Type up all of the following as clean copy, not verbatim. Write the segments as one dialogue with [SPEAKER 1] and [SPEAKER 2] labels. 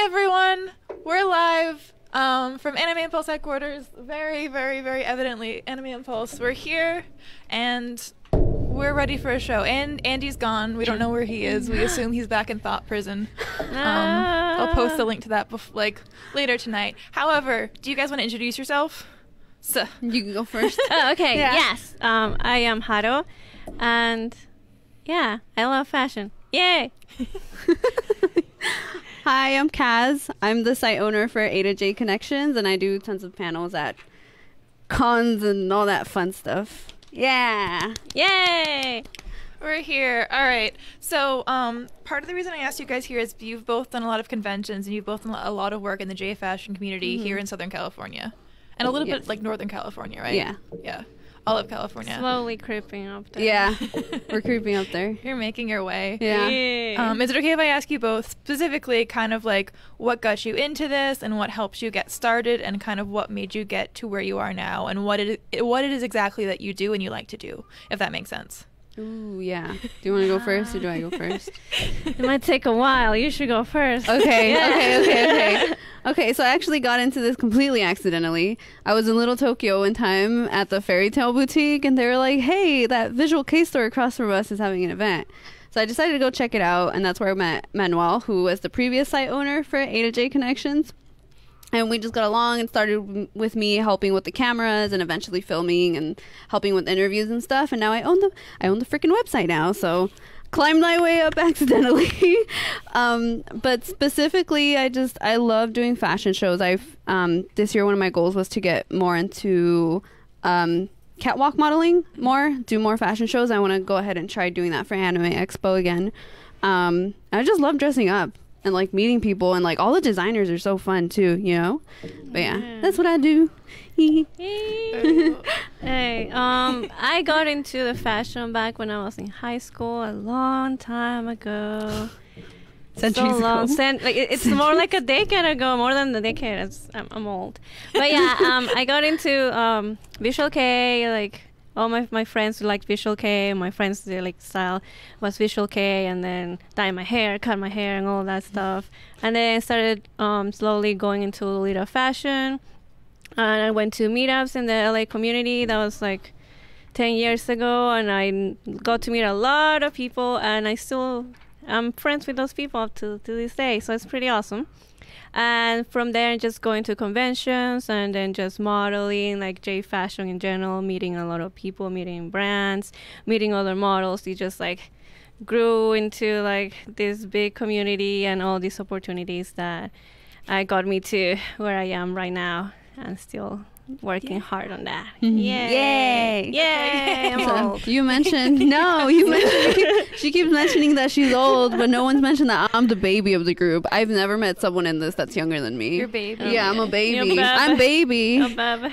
[SPEAKER 1] everyone. We're live from Anime Impulse headquarters. Very, very, very evidently Anime Impulse. We're here and we're ready for a show. And Andy's gone. We don't know where he is. We assume he's back in thought prison. I'll post the link to that later tonight. However, do you guys want to introduce yourself?
[SPEAKER 2] You can go first.
[SPEAKER 3] Oh, okay.
[SPEAKER 1] Yeah.
[SPEAKER 3] Yes. I am Haro, and yeah, I love fashion. Yay!
[SPEAKER 2] Hi, I'm Kaz. I'm the site owner for A to J Connections, and I do tons of panels at cons and all that fun stuff. Yeah.
[SPEAKER 3] Yay!
[SPEAKER 1] We're here. All right. So part of the reason I asked you guys here is you've both done a lot of conventions and you've both done a lot of work in the J fashion community here in Southern California. And a little bit like Northern California, right?
[SPEAKER 2] Yeah.
[SPEAKER 1] Yeah. All of California.
[SPEAKER 3] Slowly creeping up there.
[SPEAKER 2] Yeah. We're creeping up there.
[SPEAKER 1] You're making your way.
[SPEAKER 2] Yeah.
[SPEAKER 3] Yay.
[SPEAKER 1] Is it okay if I ask you both specifically kind of like what got you into this and what helped you get started and kind of what made you get to where you are now and what it is exactly that you do and you like to do, if that makes sense?
[SPEAKER 2] Ooh, yeah. Do you want to go first or do I go first?
[SPEAKER 3] It might take a while. You should go first.
[SPEAKER 2] Okay. Okay, so I actually got into this completely accidentally. I was in Little Tokyo one time at the Fairy Tale Boutique, and they were like, hey, that Visual K store across from us is having an event. So I decided to go check it out, and that's where I met Manuel, who was the previous site owner for A to J Connections. And we just got along and started with me helping with the cameras and eventually filming and helping with interviews and stuff. And now I own the freaking website now. So climbed my way up accidentally. But specifically, I love doing fashion shows. This year, one of my goals was to get more into catwalk modeling do more fashion shows. I want to go ahead and try doing that for Anime Expo again. I just love dressing up. And like meeting people and like all the designers are so fun too, you know. But yeah, that's what I do.
[SPEAKER 3] Hey, I got into the fashion back when I was in high school a long time ago.
[SPEAKER 2] Centuries
[SPEAKER 3] so long.
[SPEAKER 2] ago.
[SPEAKER 3] It's more like a decade ago, more than a decade. I'm old. But yeah, I got into Visual K, like. All my friends liked Visual K. My friends they like style was Visual K, and then dye my hair, cut my hair, and all that stuff. And then I started slowly going into Lolita fashion. And I went to meetups in the LA community. That was like 10 years ago, and I got to meet a lot of people. And I'm friends with those people up to this day. So it's pretty awesome. And from there, just going to conventions and then just modeling, like J fashion in general, meeting a lot of people, meeting brands, meeting other models. You just like grew into like this big community and all these opportunities that got me to where I am right now, and still working hard on that. Yay! I'm old.
[SPEAKER 2] You mentioned she keeps mentioning that she's old, but no one's mentioned that I'm the baby of the group. I've never met someone in this that's younger than me.
[SPEAKER 1] You're baby.
[SPEAKER 2] Yeah, I'm a baby.
[SPEAKER 3] You're
[SPEAKER 2] I'm baby.
[SPEAKER 3] Oh, Baba.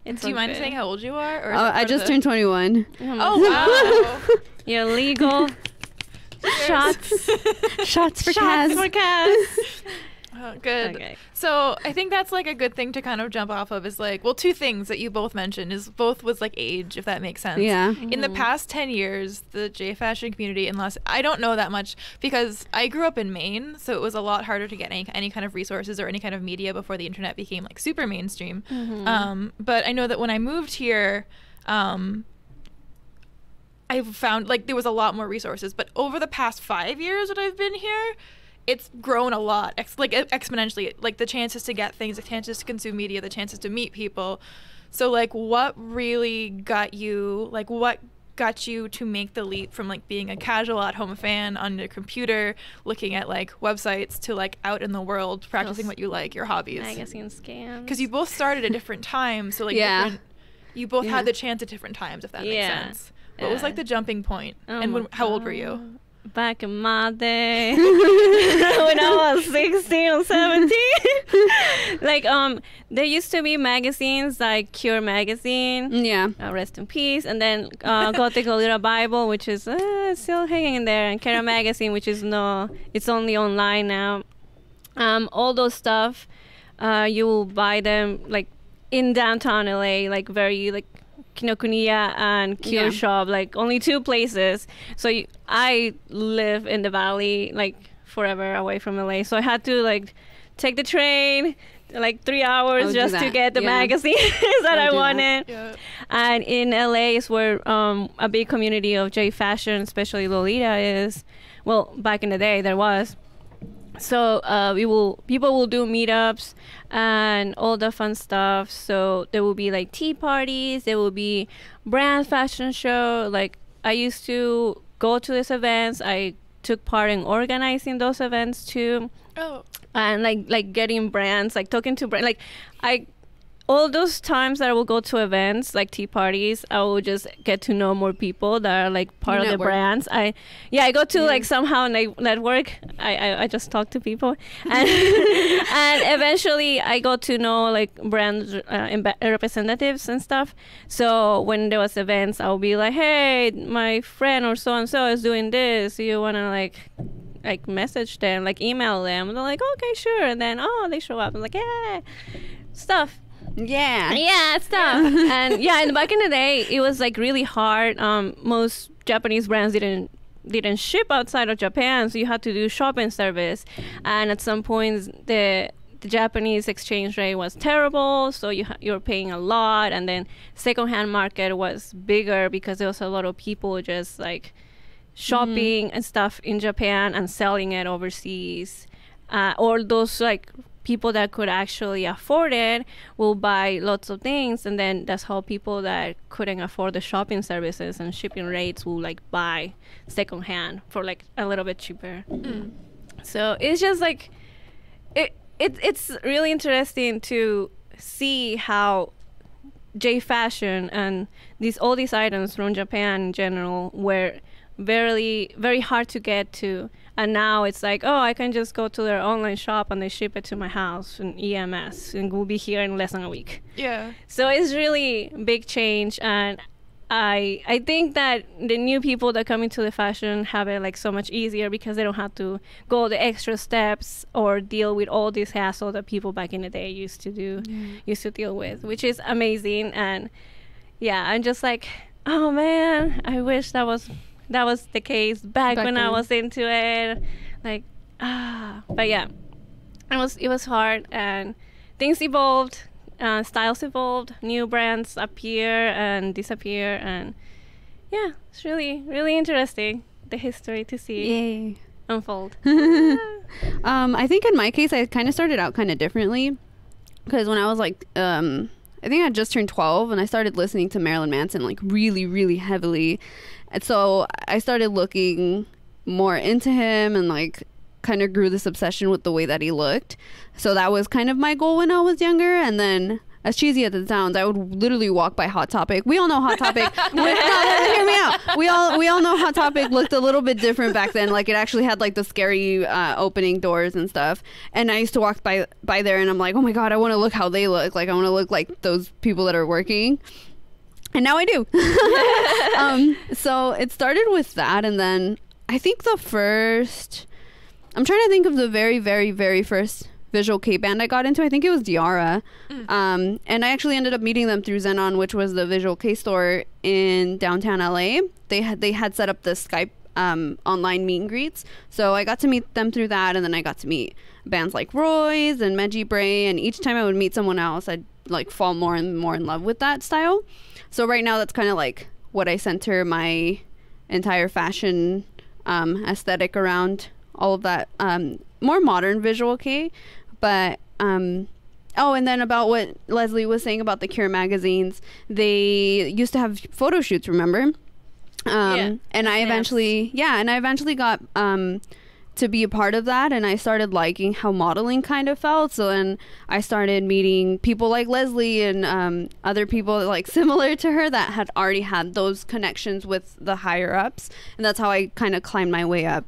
[SPEAKER 1] Do you mind saying how old you are? Or
[SPEAKER 2] I just turned 21.
[SPEAKER 1] Oh, wow.
[SPEAKER 3] You're legal. Shots for Kaz.
[SPEAKER 1] Oh, good.
[SPEAKER 3] Okay.
[SPEAKER 1] So I think that's like a good thing to kind of jump off of is like, well, two things that you both mentioned is both was like age, if that makes sense.
[SPEAKER 2] Yeah.
[SPEAKER 1] In the past 10 years, the J fashion community I don't know that much because I grew up in Maine, so it was a lot harder to get any kind of resources or any kind of media before the internet became like super mainstream. But I know that when I moved here, I found like there was a lot more resources. But over the past 5 years that I've been here, it's grown a lot, exponentially, like the chances to get things, the chances to consume media, the chances to meet people. So like what really got you, like what got you to make the leap from like being a casual at-home fan on your computer, looking at like websites to like out in the world, practicing what you like, your hobbies?
[SPEAKER 3] Magazine scans.
[SPEAKER 1] Because you both started at different times, so like you both had the chance at different times, if that makes sense. What was like the jumping point? And how old were you?
[SPEAKER 3] Back in my day, when I was 16 or 17, like there used to be magazines like Cure magazine, rest in peace, and then Gothic Lolita Bible, which is still hanging in there, and Kara magazine, which is it's only online now. All those stuff, you will buy them like in downtown LA, like very like Kinokuniya and Kyo Shop, like only two places. So I live in the valley, like forever away from LA, so I had to like take the train like 3 hours just to get the magazines that I wanted. Yeah. And in LA is where a big community of J fashion, especially Lolita, is. Well, back in the day there was. So people will do meetups and all the fun stuff. So there will be like tea parties, there will be brand fashion show. Like I used to go to these events. I took part in organizing those events too. Oh. And like getting brands, like talking to brands, like all those times that I will go to events like tea parties, I will just get to know more people that are like part of the brands. I go to like somehow network. I just talk to people, and and eventually I got to know like brand representatives and stuff. So when there was events, I'll be like, hey, my friend or so and so is doing this. You wanna like message them, like email them? And they're like, okay, sure. And then they show up. I'm like, yeah, stuff. Yeah, stuff. And and back in the day, it was like really hard. Most Japanese brands didn't ship outside of Japan, so you had to do shopping service. And at some points, the Japanese exchange rate was terrible, so you're paying a lot. And then secondhand market was bigger because there was a lot of people just like shopping and stuff in Japan and selling it overseas. Or those like people that could actually afford it will buy lots of things, and then that's how people that couldn't afford the shopping services and shipping rates will like buy secondhand for like a little bit cheaper. So it's just like it's really interesting to see how J fashion and all these items from Japan in general were very, very hard to get to. And now it's like, I can just go to their online shop and they ship it to my house in EMS and we'll be here in less than a week. Yeah. So it's really big change. And I think that the new people that come into the fashion have it like so much easier because they don't have to go the extra steps or deal with all this hassle that people back in the day used to deal with, which is amazing. And yeah, I'm just like, oh man, I wish that was the case back when I was into it. Like, but yeah, it was hard, and things evolved, styles evolved, new brands appear and disappear, and yeah, it's really, really interesting, the history to see unfold.
[SPEAKER 2] I think in my case, I kind of started out kind of differently, because when I was like, I think I just turned 12 and I started listening to Marilyn Manson like really, really heavily. And so I started looking more into him and like kind of grew this obsession with the way that he looked. So that was kind of my goal when I was younger. And then, as cheesy as it sounds, I would literally walk by Hot Topic. We all know Hot Topic. Hear me out. We all know Hot Topic looked a little bit different back then. Like it actually had like the scary opening doors and stuff. And I used to walk by there and I'm like, oh my God, I want to look how they look. Like I want to look like those people that are working. And now I do. So it started with that. And then I think I'm trying to think of the very, very, very first visual K band I got into. I think it was Diara. And I actually ended up meeting them through Xenon, which was the visual K store in downtown LA. They had set up the Skype online meet and greets. So I got to meet them through that. And then I got to meet bands like Roy's and Meji Bray. And each time I would meet someone else, I'd like fall more and more in love with that style. So right now that's kind of like what I center my entire fashion aesthetic around, all of that more modern visual K. But and then about what Leslie was saying about the Cure magazines, they used to have photo shoots, remember? And I eventually got to be a part of that, and I started liking how modeling kind of felt. So then I started meeting people like Leslie and other people like similar to her that had already had those connections with the higher ups, and that's how I kind of climbed my way up.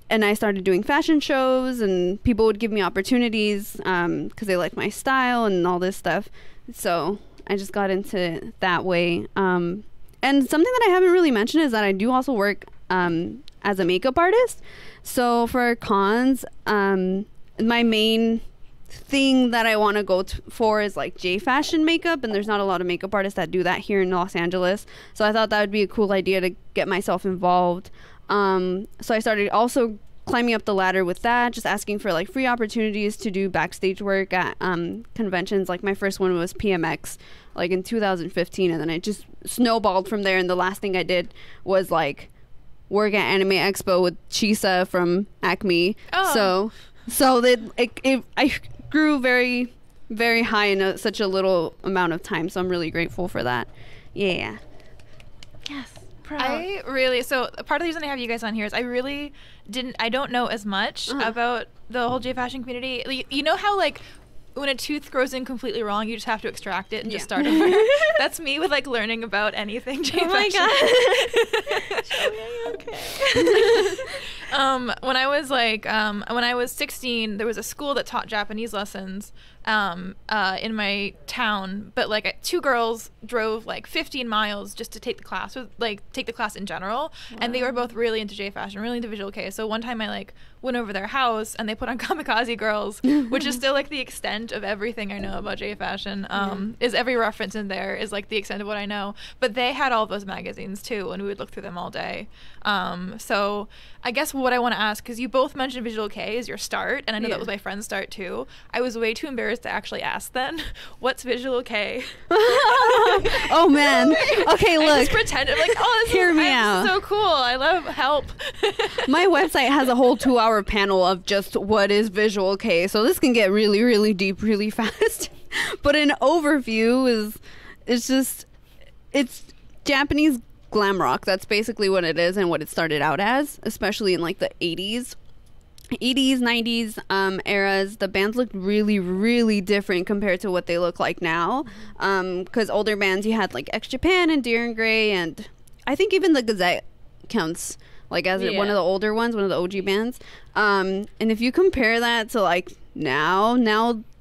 [SPEAKER 2] And I started doing fashion shows, and people would give me opportunities because they liked my style and all this stuff. So I just got into it that way. And something that I haven't really mentioned is that I do also work as a makeup artist. So for cons, my main thing that I want to go for is like J fashion makeup, and there's not a lot of makeup artists that do that here in Los Angeles. So I thought that would be a cool idea to get myself involved. So I started also climbing up the ladder with that, just asking for like free opportunities to do backstage work at conventions. Like my first one was PMX like in 2015, and then it just snowballed from there. And the last thing I did was like work at Anime Expo with Chisa from Acme. So that I grew very, very high in such a little amount of time. So I'm really grateful for that. Yeah.
[SPEAKER 3] Yes.
[SPEAKER 1] I really, so part of the reason I have you guys on here is I don't know as much about the whole J fashion community. Like, you know how like when a tooth grows in completely wrong, you just have to extract it and just start over. That's me with like learning about anything J fashion.
[SPEAKER 3] Oh my god. Shelby, are you okay?
[SPEAKER 1] When I was 16, there was a school that taught Japanese lessons in my town, but like 2 girls drove like 15 miles just to take the class, take the class in general. Wow. And they were both really into J fashion, really into visual K. So one time I like went over their house and they put on Kamikaze Girls, which is still like the extent of everything I know about J fashion. Is every reference in there is like the extent of what I know. But they had all those magazines too, and we would look through them all day. So I guess what I want to ask, because you both mentioned visual K as your start, and I know that was my friend's start too. I was way too embarrassed to actually ask then, what's visual K?
[SPEAKER 2] Oh man. Okay, look.
[SPEAKER 1] I just pretended like,
[SPEAKER 2] Hear me out.
[SPEAKER 1] So cool. I love help.
[SPEAKER 2] My website has a whole 2-hour panel of just what is visual K, so this can get really, really deep really fast. But an overview it's Japanese glam rock. That's basically what it is and what it started out as, especially in like the 80s, 90s eras. The bands looked really, really different compared to what they look like now. Because older bands, you had like X Japan and Deer and Grey, and I think even the Gazette counts like as one of the older ones, one of the OG bands. And if you compare that to like now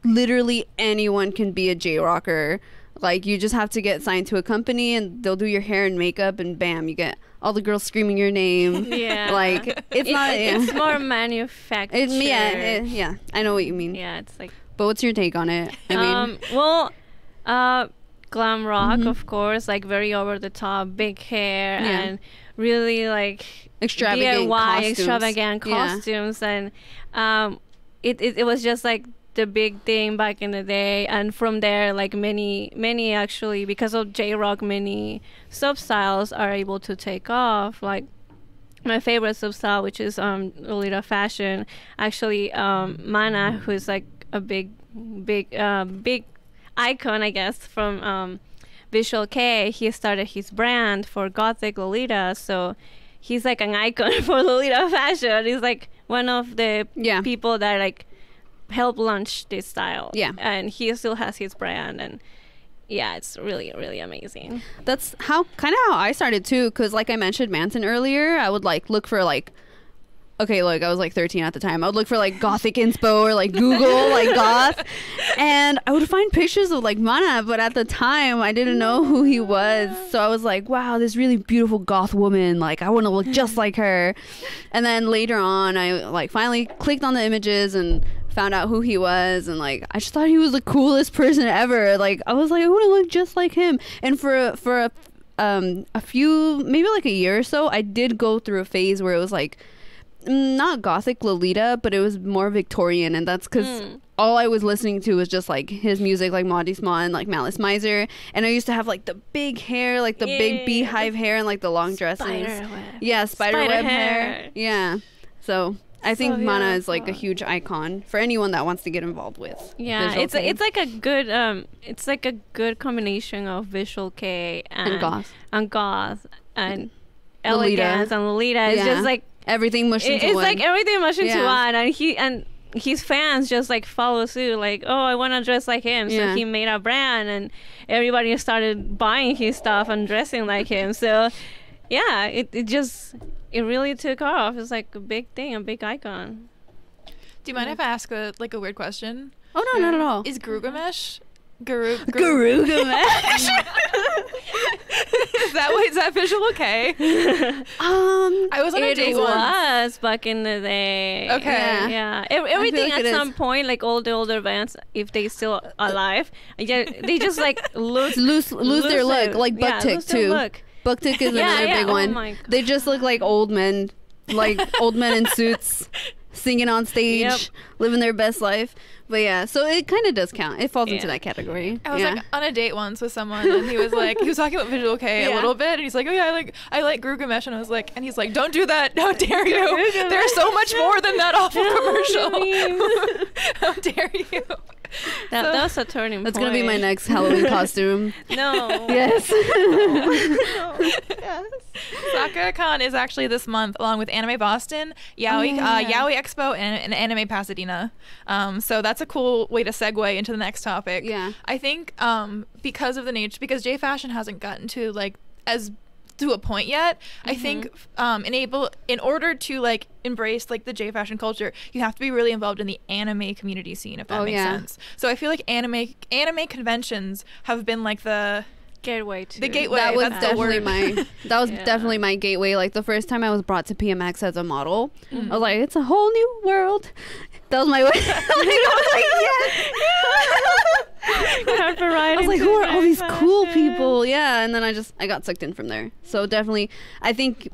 [SPEAKER 2] literally anyone can be a J-rocker. Like, you just have to get signed to a company and they'll do your hair and makeup, and bam, you get all the girls screaming your name.
[SPEAKER 3] Yeah.
[SPEAKER 2] Like, it's
[SPEAKER 3] more manufactured.
[SPEAKER 2] Yeah, I know what you mean.
[SPEAKER 3] Yeah, it's like...
[SPEAKER 2] But what's your take on it? I
[SPEAKER 3] mean... glam rock, of course, like very over the top, big hair, and really like
[SPEAKER 2] extravagant
[SPEAKER 3] costumes. And it was just like the big thing back in the day. And from there, like many actually, because of J-rock, many sub-styles are able to take off. Like my favorite sub-style, which is Lolita fashion, actually Mana, who's like a big icon, I guess, from Visual K. He started his brand for Gothic Lolita, so he's like an icon for Lolita fashion. He's like one of the people that like helped launch this style. Yeah, and he still has his brand, and yeah, it's really, really amazing.
[SPEAKER 2] That's how I started too, because like I mentioned Manson earlier, I would like look for like, okay, look, I was like 13 at the time. I would look for like Gothic inspo or like Google like goth, and I would find pictures of like Mana, but at the time I didn't know who he was. So I was like, wow, this really beautiful goth woman, like I want to look just like her. And then later on, I like finally clicked on the images and found out who he was, and like I just thought he was the coolest person ever. Like I was like, I want to look just like him. And for a few, maybe like a year or so, I did go through a phase where it was like not Gothic Lolita, but it was more Victorian, and that's because all I was listening to was just like his music, like Maudie Small and like Malice Miser. And I used to have like the big hair, like the big beehive hair, and like the long dresses. Spiderweb hair. Yeah, so I think Mana is like a huge icon for anyone that wants to get involved with.
[SPEAKER 3] Yeah, it's like a good combination of Visual K and goth and elegance and Lolita. It's just like
[SPEAKER 2] everything mushed into one.
[SPEAKER 3] It's like everything mushed into one, and his fans just like follow suit, like, oh, I want to dress like him. So he made a brand, and everybody started buying his stuff and dressing like him. So yeah, it really took off. It's like a big thing, a big icon.
[SPEAKER 1] Do you mind if I ask a weird question?
[SPEAKER 2] Oh no, not at all.
[SPEAKER 1] Is Garugamesh?
[SPEAKER 2] Garugamesh.
[SPEAKER 1] Is that Visual K? I was on a date once.
[SPEAKER 3] It was back in the day.
[SPEAKER 1] Okay.
[SPEAKER 3] Yeah. Everything like at some point, like all the older bands, if they still alive, they just like lose
[SPEAKER 2] their look. Like Bucktick too. Bucktick is another big one. They just look like old men like old men in suits singing on stage,
[SPEAKER 3] Yep.
[SPEAKER 2] living their best life. But yeah, so it kind of does count. It falls into
[SPEAKER 3] Yeah.
[SPEAKER 2] that category.
[SPEAKER 1] I was
[SPEAKER 2] yeah.
[SPEAKER 1] like on a date once with someone, and he was talking about Visual K a
[SPEAKER 2] Yeah.
[SPEAKER 1] little bit, and he's like, oh yeah, I like Gilgamesh, and I was like, and he's like, don't do that, how dare you? There's so much more than that awful commercial. How dare you?
[SPEAKER 3] That was a turning point.
[SPEAKER 2] That's gonna be my next Halloween costume.
[SPEAKER 3] No.
[SPEAKER 2] Yes.
[SPEAKER 1] SakuraCon is actually this month, along with Anime Boston, Yaoi, Yaoi Expo, and Anime Pasadena. So that's a cool way to segue into the next topic.
[SPEAKER 2] Yeah.
[SPEAKER 1] I think because of the nature, because J Fashion hasn't gotten to like as to a point yet. I think in order to like embrace like the J Fashion culture, you have to be really involved in the anime community scene, if that makes sense. So I feel like anime conventions have been like the
[SPEAKER 3] gateway to
[SPEAKER 1] the gateway.
[SPEAKER 2] That was
[SPEAKER 1] that's the
[SPEAKER 2] definitely
[SPEAKER 1] word.
[SPEAKER 2] definitely my gateway. Like the first time I was brought to PMX as a model, I was like, it's a whole new world. That was my way. I was like, who are all these cool people? Yeah, and then I got sucked in from there. So definitely, I think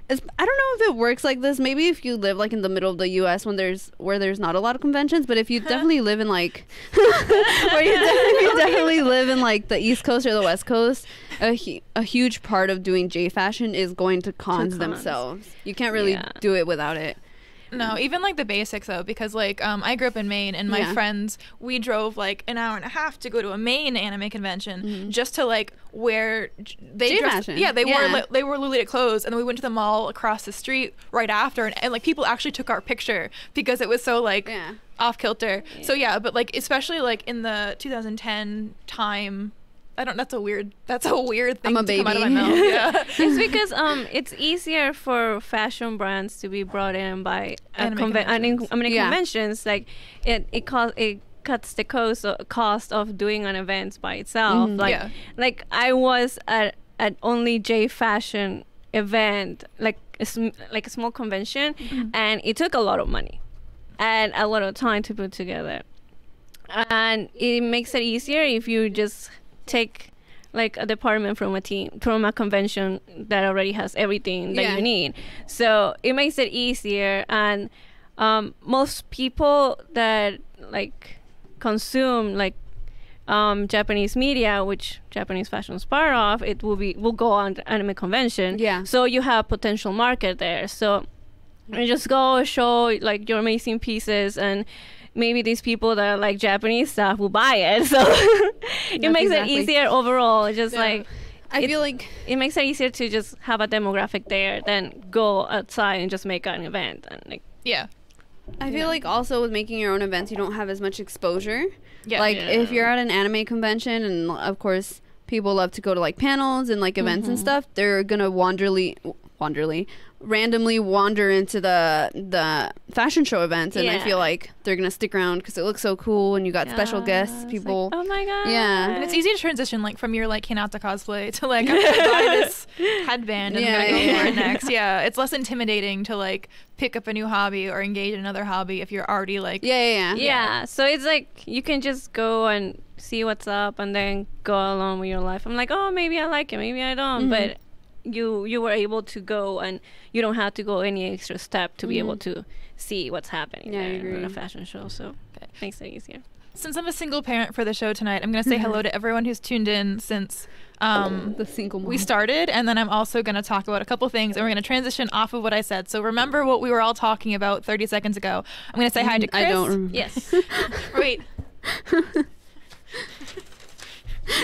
[SPEAKER 2] I don't know if it works like this. Maybe if you live like in the middle of the U.S. where there's not a lot of conventions, but if you definitely live in like if you definitely live in like the East Coast or the West Coast, a huge part of doing J Fashion is going to cons themselves. You can't really do it without it.
[SPEAKER 1] No, even like the basics though, because like I grew up in Maine, and my friends, we drove like an hour and a half to go to a Maine anime convention just to like wear they dressed, they wore Lolita clothes, and then we went to the mall across the street right after, and like people actually took our picture because it was so like off kilter. So yeah, but like especially like in the 2010 time. That's a weird thing to come out of my mouth. Yeah.
[SPEAKER 3] It's because it's easier for fashion brands to be brought in by conventions. Like it cuts the cost of doing an event by itself. Like I was at only J Fashion event, like a small convention, and it took a lot of money and a lot of time to put together. And it makes it easier if you just take like a department from a convention that already has everything that you need. So it makes it easier, and most people that like consume like Japanese media, which Japanese fashion is part of, will go on the anime convention. Yeah. So you have potential market there. So you just go show like your amazing pieces, and maybe these people that like Japanese stuff will buy it. So it makes it easier overall. Just like
[SPEAKER 2] I feel like
[SPEAKER 3] it makes it easier to just have a demographic there than go outside and just make an event and like
[SPEAKER 2] I feel like also with making your own events, you don't have as much exposure.
[SPEAKER 1] Yeah.
[SPEAKER 2] Like if you're at an anime convention, and of course people love to go to like panels and like events and stuff, they're gonna randomly wander into the fashion show events, and I feel like they're gonna stick around because it looks so cool, and you got special guests, people.
[SPEAKER 3] Like, oh my god!
[SPEAKER 2] Yeah,
[SPEAKER 1] and it's easy to transition like from your like Hinata cosplay to like I'm gonna buy this headband and I'm gonna go for it next. Yeah, it's less intimidating to like pick up a new hobby or engage in another hobby if you're already like
[SPEAKER 3] yeah. So it's like you can just go and see what's up and then go along with your life. I'm like, oh, maybe I like it, maybe I don't, but you were able to go, and you don't have to go any extra step to be able to see what's happening there in a fashion show. So it makes it easier.
[SPEAKER 1] Since I'm a single parent for the show tonight, I'm going to say hello to everyone who's tuned in since
[SPEAKER 2] the single mom.
[SPEAKER 1] we started, and then I'm also going to talk about a couple things, and we're going to transition off of what I said. So remember what we were all talking about 30 seconds ago. I'm going to say hi to Chris.
[SPEAKER 2] I don't remember.
[SPEAKER 3] Yes.
[SPEAKER 1] Wait.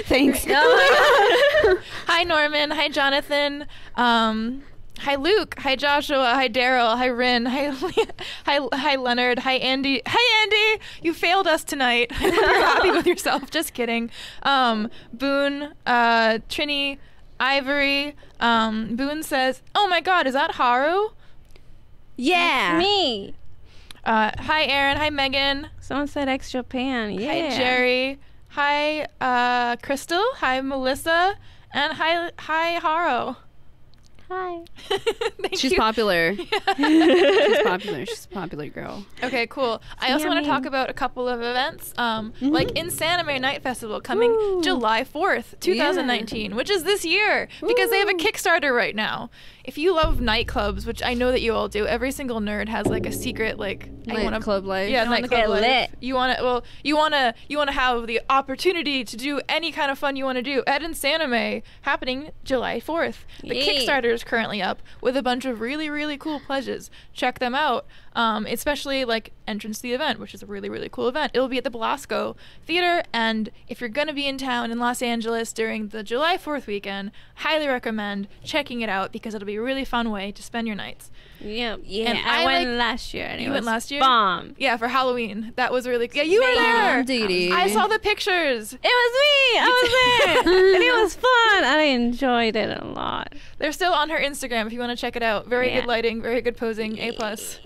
[SPEAKER 2] Thanks.
[SPEAKER 1] Hi Norman. Hi Jonathan. Hi Luke. Hi Joshua. Hi Daryl. Hi Rin. Hi Leonard. Hi Andy. Hi Andy. You failed us tonight. I hope you're happy with yourself. Just kidding. Boone. Trini. Ivory. Boone says, "Oh my God, is that Haru?"
[SPEAKER 2] Yeah.
[SPEAKER 3] Me.
[SPEAKER 1] Hi Aaron. Hi Megan.
[SPEAKER 3] Someone said extra pan. Yeah.
[SPEAKER 1] Hi Jerry. Hi Crystal. Hi Melissa. And hi Haro.
[SPEAKER 3] Hi.
[SPEAKER 1] Thank
[SPEAKER 2] She's
[SPEAKER 1] you.
[SPEAKER 2] popular. She's popular. She's a popular girl.
[SPEAKER 1] Okay, cool. I also want to talk about a couple of events, like Insanime Night Festival coming
[SPEAKER 2] Woo.
[SPEAKER 1] July 4th, 2019, which is this year, because they have a
[SPEAKER 2] Woo.
[SPEAKER 1] Kickstarter right now. If you love nightclubs, which I know that you all do, every single nerd has like a secret
[SPEAKER 2] Club life.
[SPEAKER 1] Yeah,
[SPEAKER 3] I wanna
[SPEAKER 1] nightclub
[SPEAKER 3] get
[SPEAKER 1] life.
[SPEAKER 3] lit.
[SPEAKER 1] You want to have the opportunity to do any kind of fun you want to do at Insanime, happening July 4th. The
[SPEAKER 3] Yay.
[SPEAKER 1] Kickstarter is currently up with a bunch of really, really cool pledges. Check them out. Especially like entrance to the event, which is a really, really cool event. It'll be at the Belasco Theater, and if you're gonna be in town in Los Angeles during the July 4th weekend, highly recommend checking it out because it'll be a really fun way to spend your nights.
[SPEAKER 3] Yeah.
[SPEAKER 1] And
[SPEAKER 3] I
[SPEAKER 1] I
[SPEAKER 3] went
[SPEAKER 1] like-
[SPEAKER 3] last year. And
[SPEAKER 1] You
[SPEAKER 3] it
[SPEAKER 1] went
[SPEAKER 3] was
[SPEAKER 1] last year?
[SPEAKER 3] Bomb.
[SPEAKER 1] Yeah, for Halloween. That was really yeah. You were there.
[SPEAKER 2] Dee.
[SPEAKER 1] I saw the pictures.
[SPEAKER 3] It was me. I was there, and it was fun. I enjoyed it a lot.
[SPEAKER 1] They're still on her Instagram if you want to check it out. Very
[SPEAKER 3] Yeah.
[SPEAKER 1] good lighting, very good posing. A+.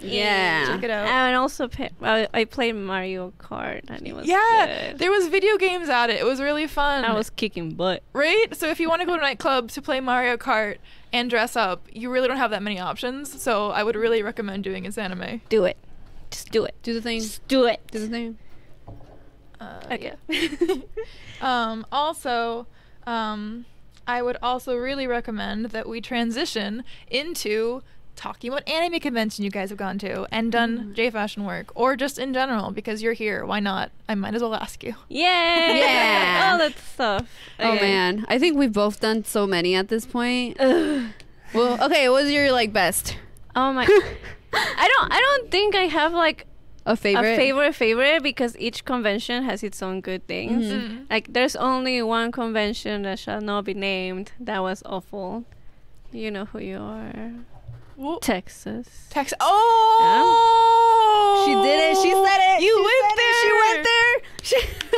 [SPEAKER 2] Yeah.
[SPEAKER 1] Check it out.
[SPEAKER 3] And also, I played Mario Kart, and it was
[SPEAKER 1] Yeah,
[SPEAKER 3] good.
[SPEAKER 1] there was video games at it. It was really fun.
[SPEAKER 3] I was kicking butt.
[SPEAKER 1] Right? So if you want to go to a nightclub to play Mario Kart and dress up, you really don't have that many options. So I would really recommend doing Insanime.
[SPEAKER 3] Do it. Just do it.
[SPEAKER 2] Do the thing.
[SPEAKER 3] Just do it.
[SPEAKER 2] Do the thing.
[SPEAKER 3] Okay.
[SPEAKER 1] Also, I would also really recommend that we transition into talking about anime convention you guys have gone to and done J-fashion work, or just in general, because you're here. Why not? I might as well ask you.
[SPEAKER 3] Yay!
[SPEAKER 2] Yeah.
[SPEAKER 3] All that stuff.
[SPEAKER 2] Oh
[SPEAKER 3] Okay.
[SPEAKER 2] man, I think we've both done so many at this point.
[SPEAKER 3] Ugh.
[SPEAKER 2] Well, okay, what was your like best?
[SPEAKER 3] Oh my. I don't think I have like
[SPEAKER 2] A favorite?
[SPEAKER 3] a favorite because each convention has its own good things.
[SPEAKER 1] Mm.
[SPEAKER 3] Like there's only one convention that shall not be named that was awful. You know who you are.
[SPEAKER 1] Whoa.
[SPEAKER 3] Texas.
[SPEAKER 1] Text. Oh!
[SPEAKER 2] She did it. She said it.
[SPEAKER 1] You
[SPEAKER 2] She
[SPEAKER 1] went
[SPEAKER 2] said it. She went there.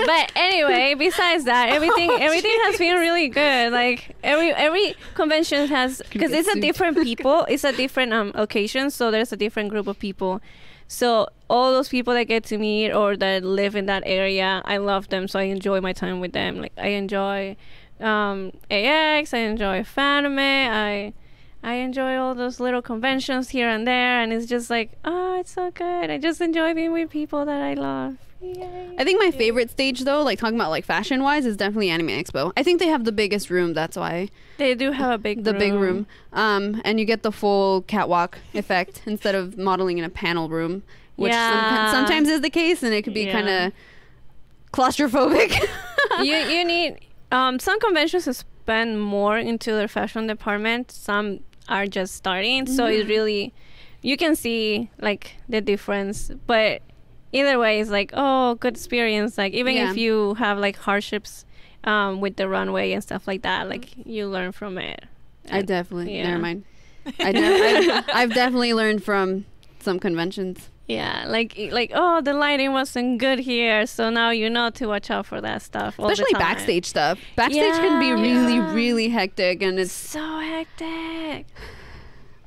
[SPEAKER 3] But anyway, besides that, everything has been really good. Like every convention has, because
[SPEAKER 2] get
[SPEAKER 3] it's a
[SPEAKER 2] sued.
[SPEAKER 3] different people, it's a different occasion, so there's a different group of people. So all those people that get to meet or that live in that area, I love them, so I enjoy my time with them. Like I enjoy AX, I enjoy Fanime, I enjoy all those little conventions here and there, and it's just like, oh, it's so good. I just enjoy being with people that I love. Yay.
[SPEAKER 2] I think my favorite stage though, like talking about like fashion wise, is definitely Anime Expo. I think they have the biggest room, that's why.
[SPEAKER 3] They do have a big
[SPEAKER 2] Big room. And you get the full catwalk effect instead of modeling in a panel room, which
[SPEAKER 3] Yeah.
[SPEAKER 2] sometimes is the case, and it could be
[SPEAKER 3] Yeah.
[SPEAKER 2] kind of claustrophobic.
[SPEAKER 3] you need some conventions spend more into their fashion department. Some are just starting, so it really, you can see like the difference. But either way, it's like, oh, good experience. Like even
[SPEAKER 2] Yeah.
[SPEAKER 3] if you have like hardships with the runway and stuff like that, like you learn from it.
[SPEAKER 2] I definitely,
[SPEAKER 3] Yeah.
[SPEAKER 2] never mind. I've definitely learned from some conventions.
[SPEAKER 3] Yeah, like oh, the lighting wasn't good here, so now you know to watch out for that stuff. all the
[SPEAKER 2] Especially
[SPEAKER 3] time.
[SPEAKER 2] backstage stuff. Backstage can be really,
[SPEAKER 3] Yeah.
[SPEAKER 2] really hectic, and it's
[SPEAKER 3] So hectic.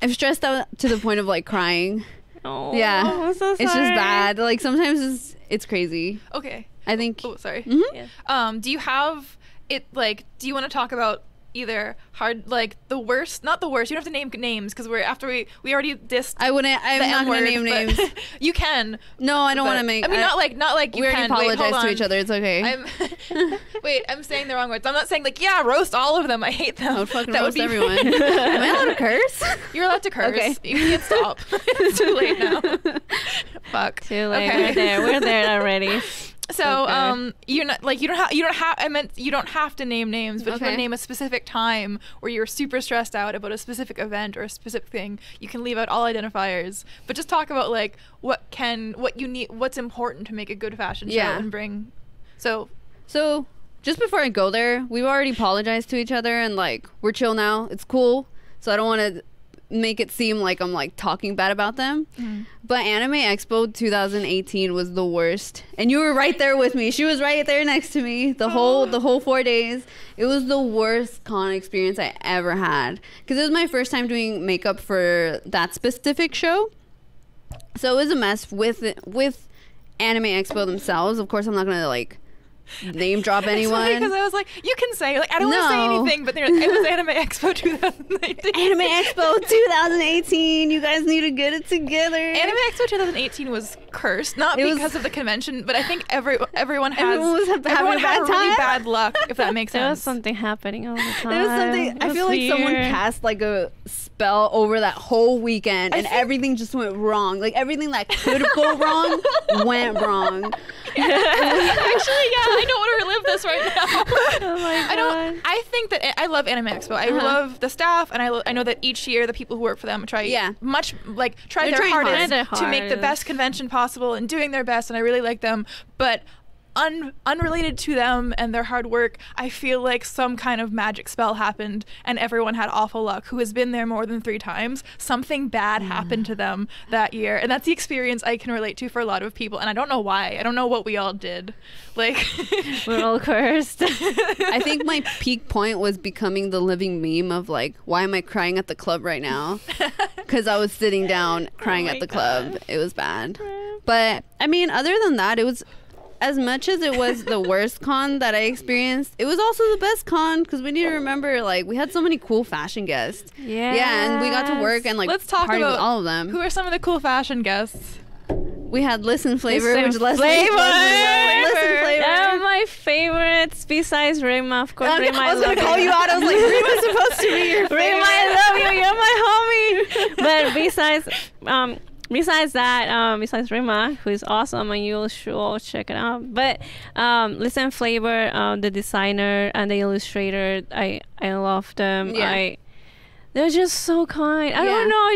[SPEAKER 2] I'm stressed out to the point of like crying.
[SPEAKER 3] Oh,
[SPEAKER 2] Yeah.
[SPEAKER 3] I'm so sorry.
[SPEAKER 2] It's just bad. Like sometimes it's crazy.
[SPEAKER 1] Okay.
[SPEAKER 2] I think.
[SPEAKER 1] Oh, sorry.
[SPEAKER 2] Mhm.
[SPEAKER 3] Yeah.
[SPEAKER 1] Do you have it like? Do you want to talk about either the worst? Not the worst. You don't have to name names because we already dissed.
[SPEAKER 2] I wouldn't. I'm
[SPEAKER 1] the
[SPEAKER 2] not
[SPEAKER 1] M-word,
[SPEAKER 2] gonna name
[SPEAKER 1] but
[SPEAKER 2] names.
[SPEAKER 1] You can.
[SPEAKER 2] No, I don't
[SPEAKER 1] but-
[SPEAKER 2] want to make.
[SPEAKER 1] I mean, not like you
[SPEAKER 2] we already
[SPEAKER 1] can. Wait, hold
[SPEAKER 2] apologize to
[SPEAKER 1] on.
[SPEAKER 2] each other. It's okay.
[SPEAKER 1] I'm saying the wrong words. I'm not saying like, yeah, roast all of them. I hate them.
[SPEAKER 2] I would fucking
[SPEAKER 1] That would
[SPEAKER 2] roast
[SPEAKER 1] be
[SPEAKER 2] everyone. Am I allowed to curse?
[SPEAKER 1] You're allowed to curse.
[SPEAKER 2] Okay.
[SPEAKER 1] You can't stop. It's too late now. Fuck.
[SPEAKER 3] Too late.
[SPEAKER 1] Okay.
[SPEAKER 3] We're there already.
[SPEAKER 1] So,
[SPEAKER 3] Okay.
[SPEAKER 1] you're not like you don't have. I meant you don't have to name names, but if you want
[SPEAKER 2] Okay.
[SPEAKER 1] to name a specific time where you're super stressed out about a specific event or a specific thing, you can leave out all identifiers. But just talk about like what you need, what's important to make a good fashion show
[SPEAKER 2] Yeah.
[SPEAKER 1] and bring. So,
[SPEAKER 2] So, just before I go there, we've already apologized to each other, and like we're chill now. It's cool. So I don't want to make it seem like I'm like talking bad about them. But Anime Expo 2018 was the worst, and you were right there with me. She was right there next to me the whole 4 days. It was the worst con experience I ever had because it was my first time doing makeup for that specific show. So it was a mess with Anime Expo themselves. Of course, I'm not gonna like name drop anyone.
[SPEAKER 1] Because I was like, you can say, like, I don't want to say anything, but they're like, it was Anime Expo 2019.
[SPEAKER 2] Anime Expo 2018. You guys need to get it together.
[SPEAKER 1] Anime Expo 2018 was cursed, not because of the convention, but I think everyone had really bad luck, if that makes sense.
[SPEAKER 3] There was something happening all the time.
[SPEAKER 2] There was something. I feel like someone cast like a spell over that whole weekend, and everything just went wrong. Like everything that could go wrong went wrong.
[SPEAKER 1] Actually, yeah, I don't want to relive this right now.
[SPEAKER 3] Oh my god!
[SPEAKER 1] I think that I love Anime Expo. I love the staff, and I know that each year the people who work for them try their hardest to make the best convention possible and doing their best, and I really like them. But unrelated to them and their hard work, I feel like some kind of magic spell happened and everyone had awful luck who has been there more than 3 times. Something bad happened to them that year, and that's the experience I can relate to for a lot of people, and I don't know why. I don't know what we all did. Like
[SPEAKER 3] we're all cursed.
[SPEAKER 2] I think my peak point was becoming the living meme of like, why am I crying at the club right now? Because I was sitting down crying at the club. It was bad. But I mean, other than that, it was, as much as it was the worst con that I experienced, it was also the best con, because we need to remember, like, we had so many cool fashion guests. Yeah, and we got to work and like
[SPEAKER 1] let's talk
[SPEAKER 2] party
[SPEAKER 1] about
[SPEAKER 2] with all of them.
[SPEAKER 1] Who are some of the cool fashion guests?
[SPEAKER 2] We had Listen Flavor,
[SPEAKER 3] Listen
[SPEAKER 2] which Leslie
[SPEAKER 3] Flavor.
[SPEAKER 2] They're
[SPEAKER 3] my favorites besides Rima, of course. Rima,
[SPEAKER 2] I was gonna call you out. I was like, Rima's supposed to be your favorite.
[SPEAKER 3] Rima, I love you. You're my homie. But besides that, besides Rima, who is awesome, and you should check it out. But Listen Flavor, the designer and the illustrator, I love them.
[SPEAKER 2] Yeah.
[SPEAKER 3] They're just so kind. I don't know.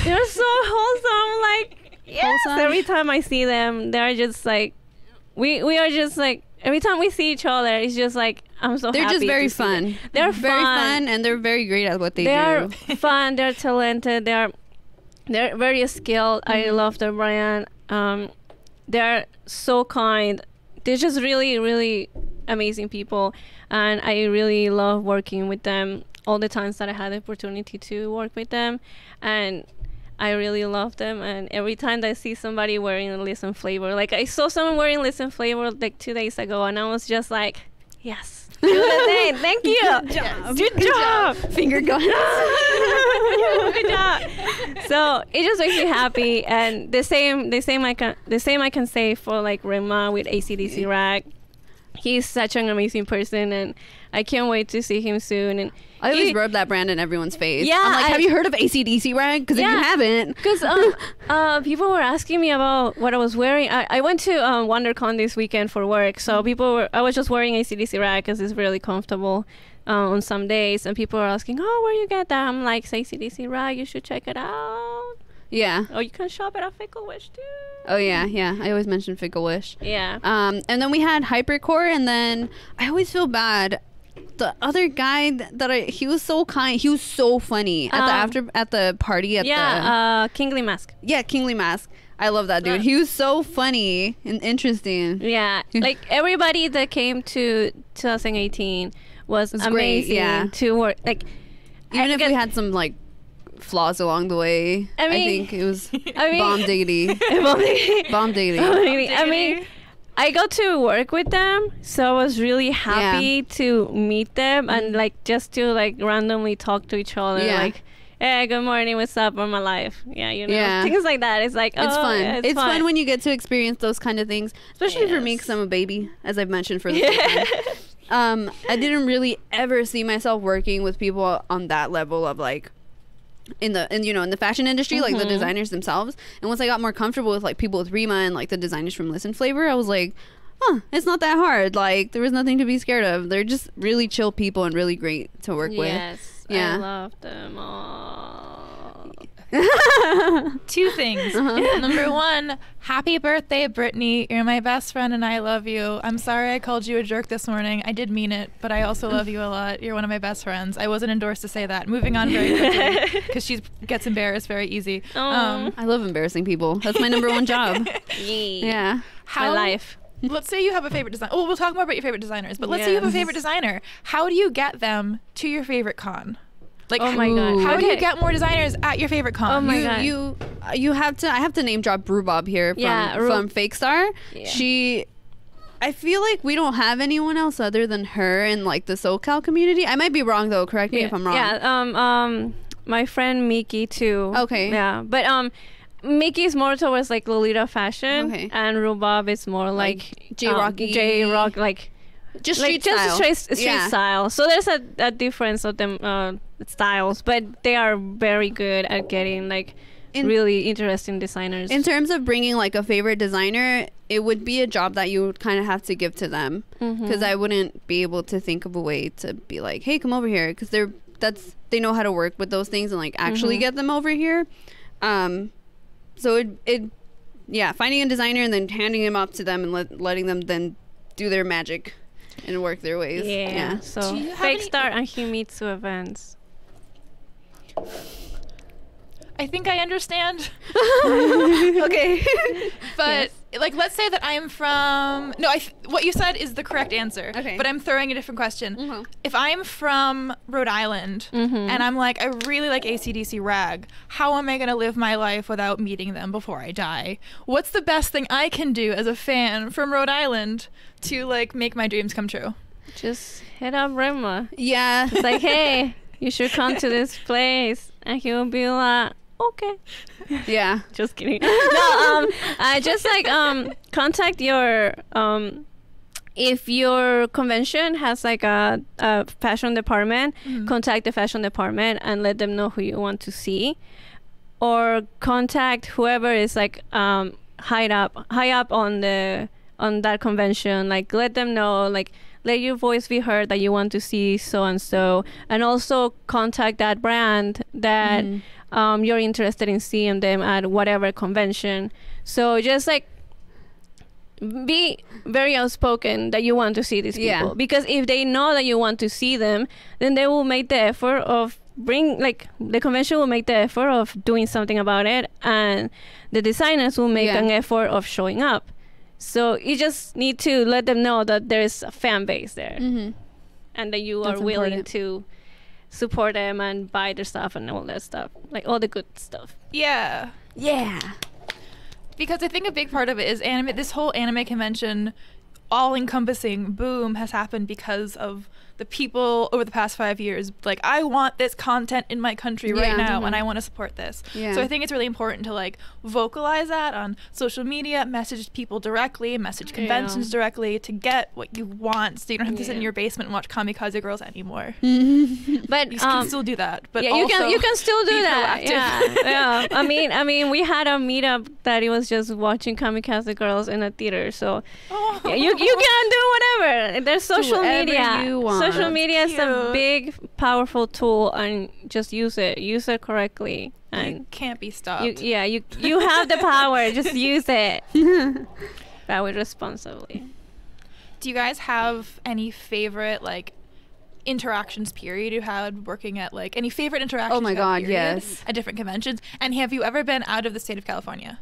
[SPEAKER 3] They're so wholesome. Like, yes. Every time I see them, they're just like, we are just like, every time we see each other, it's just like, I'm so happy.
[SPEAKER 2] They're just very fun.
[SPEAKER 3] They're
[SPEAKER 2] very fun, and they're very great at what they do.
[SPEAKER 3] They're fun. They're talented. They're very skilled. I love their brand. They're so kind. They're just really, really amazing people, and I really love working with them. All the times that I had the opportunity to work with them, and I really love them. And every time that I see somebody wearing a Listen Flavor, like I saw someone wearing Listen Flavor like 2 days ago, and I was just like, yes. Do the thing. Thank you. Good job.
[SPEAKER 2] Finger guns.
[SPEAKER 3] Good job. So it just makes me happy, and the same I can say for like Rima with ACDC Rag. He's such an amazing person, and I can't wait to see him soon. And
[SPEAKER 2] I always rub that brand in everyone's face.
[SPEAKER 3] Yeah,
[SPEAKER 2] I'm like, have you heard of ACDC Rag? Because if you haven't,
[SPEAKER 3] because people were asking me about what I was wearing. I went to WonderCon this weekend for work, so I was just wearing ACDC Rag because it's really comfortable on some days, and people were asking, oh, where you get that? I'm like, it's ACDC Rag, you should check it out.
[SPEAKER 2] Yeah.
[SPEAKER 3] Oh, you can shop it at Fickle Wish too.
[SPEAKER 2] Oh yeah. I always mention Fickle Wish.
[SPEAKER 3] Yeah.
[SPEAKER 2] And then we had Hypercore, and then I always feel bad. The other guy he was so kind. He was so funny at the party at
[SPEAKER 3] Kingly Mask.
[SPEAKER 2] Yeah, Kingly Mask. I love that dude. He was so funny and interesting.
[SPEAKER 3] Yeah, like everybody that came to 2018 was amazing to work. Like,
[SPEAKER 2] even if we had some like flaws along the way, I think it was bomb diggity. Bomb diggity.
[SPEAKER 3] I mean, I got to work with them, so I was really happy to meet them and like just to like randomly talk to each other. Like, hey, good morning, what's up on my life? Things like that. It's like,
[SPEAKER 2] it's fun.
[SPEAKER 3] Yeah,
[SPEAKER 2] it's fun when you get to experience those kind of things, especially for me, because I'm a baby, as I've mentioned for the first time. I didn't really ever see myself working with people on that level of like in the fashion industry, like the designers themselves. And once I got more comfortable with like people with Rima and like the designers from Listen Flavor, I was like, it's not that hard. Like, there was nothing to be scared of. They're just really chill people and really great to work with.
[SPEAKER 3] Yes, I love them all.
[SPEAKER 1] 2 things. Number 1, happy birthday, Brittany. You're my best friend and I love you. I'm sorry I called you a jerk this morning. I did mean it, but I also love you a lot. You're one of my best friends. I wasn't endorsed to say that. Moving on very quickly, because she gets embarrassed very easy.
[SPEAKER 2] I love embarrassing people. That's my number 1 job. Yeah.
[SPEAKER 3] My life.
[SPEAKER 1] Let's say you have a favorite designer. Oh, we'll talk more about your favorite designers, but let's say you have a favorite designer. How do you get them to your favorite con? Like,
[SPEAKER 3] oh my god!
[SPEAKER 1] How do you get more designers at your favorite con?
[SPEAKER 3] Oh my god!
[SPEAKER 2] You have to. I have to name drop Rhubarb here from Fake Star. Yeah. I feel like we don't have anyone else other than her in like the SoCal community. I might be wrong though. Correct me if I'm wrong.
[SPEAKER 3] Yeah. My friend Miki too.
[SPEAKER 2] Okay.
[SPEAKER 3] Yeah, but Miki is more towards like Lolita fashion,
[SPEAKER 2] Okay.
[SPEAKER 3] and Rhubarb is more like
[SPEAKER 2] J-Rocky.
[SPEAKER 3] J-Rock, like
[SPEAKER 2] Just street style.
[SPEAKER 3] Just street style. So there's a difference of them styles, but they are very good at getting like really interesting designers.
[SPEAKER 2] In terms of bringing like a favorite designer, it would be a job that you would kind of have to give to them, because I wouldn't be able to think of a way to be like, hey, come over here, because they know how to work with those things and like actually get them over here. So finding a designer and then handing him up to them and letting them then do their magic and work their ways.
[SPEAKER 3] Yeah. So Fake Start and Himitsu events.
[SPEAKER 1] I think I understand.
[SPEAKER 2] Okay.
[SPEAKER 1] But like, let's say that I'm from what you said is the correct answer.
[SPEAKER 2] Okay.
[SPEAKER 1] But I'm throwing a different question.
[SPEAKER 2] Mm-hmm.
[SPEAKER 1] If I'm from Rhode Island and I'm like, I really like AC/DC Rag, how am I gonna live my life without meeting them before I die? What's the best thing I can do as a fan from Rhode Island to like make my dreams come true?
[SPEAKER 3] Just hit up Rima.
[SPEAKER 2] Yeah.
[SPEAKER 3] It's like, hey, you should come to this place, and he will be like, okay.
[SPEAKER 2] Yeah.
[SPEAKER 3] Just kidding. No, just like contact your if your convention has like a fashion department, contact the fashion department and let them know who you want to see, or contact whoever is like high up on that convention. Like let them know, like let your voice be heard that you want to see so and so, and also contact that brand that you're interested in seeing them at whatever convention. So just like be very outspoken that you want to see these people, because if they know that you want to see them, then they will make the effort of the convention will make the effort of doing something about it, and the designers will make an effort of showing up. So you just need to let them know that there's a fan base there, and that you are willing to support them and buy their stuff and all that stuff, like all the good stuff.
[SPEAKER 1] Yeah. Because I think a big part of it is this whole anime convention all-encompassing boom has happened because of the people over the past 5 years. Like, I want this content in my country right now, and I want to support this. So I think it's really important to like vocalize that on social media, message people directly, message conventions directly to get what you want, so you don't have to sit in your basement and watch Kamikaze Girls anymore.
[SPEAKER 3] But
[SPEAKER 1] you can still do that. But
[SPEAKER 3] you can still do that. Yeah. I mean, we had a meetup that it was just watching Kamikaze Girls in a theater. So you can do whatever. There's social media. Social media is a big, powerful tool, and just use it. Use it correctly. And
[SPEAKER 1] you can't be stopped.
[SPEAKER 3] You have the power. Just use it. But with responsibly.
[SPEAKER 1] Do you guys have any favorite like interactions period you had working at like any favorite interactions?
[SPEAKER 2] Oh my God, yes.
[SPEAKER 1] At different conventions. And have you ever been out of the state of California?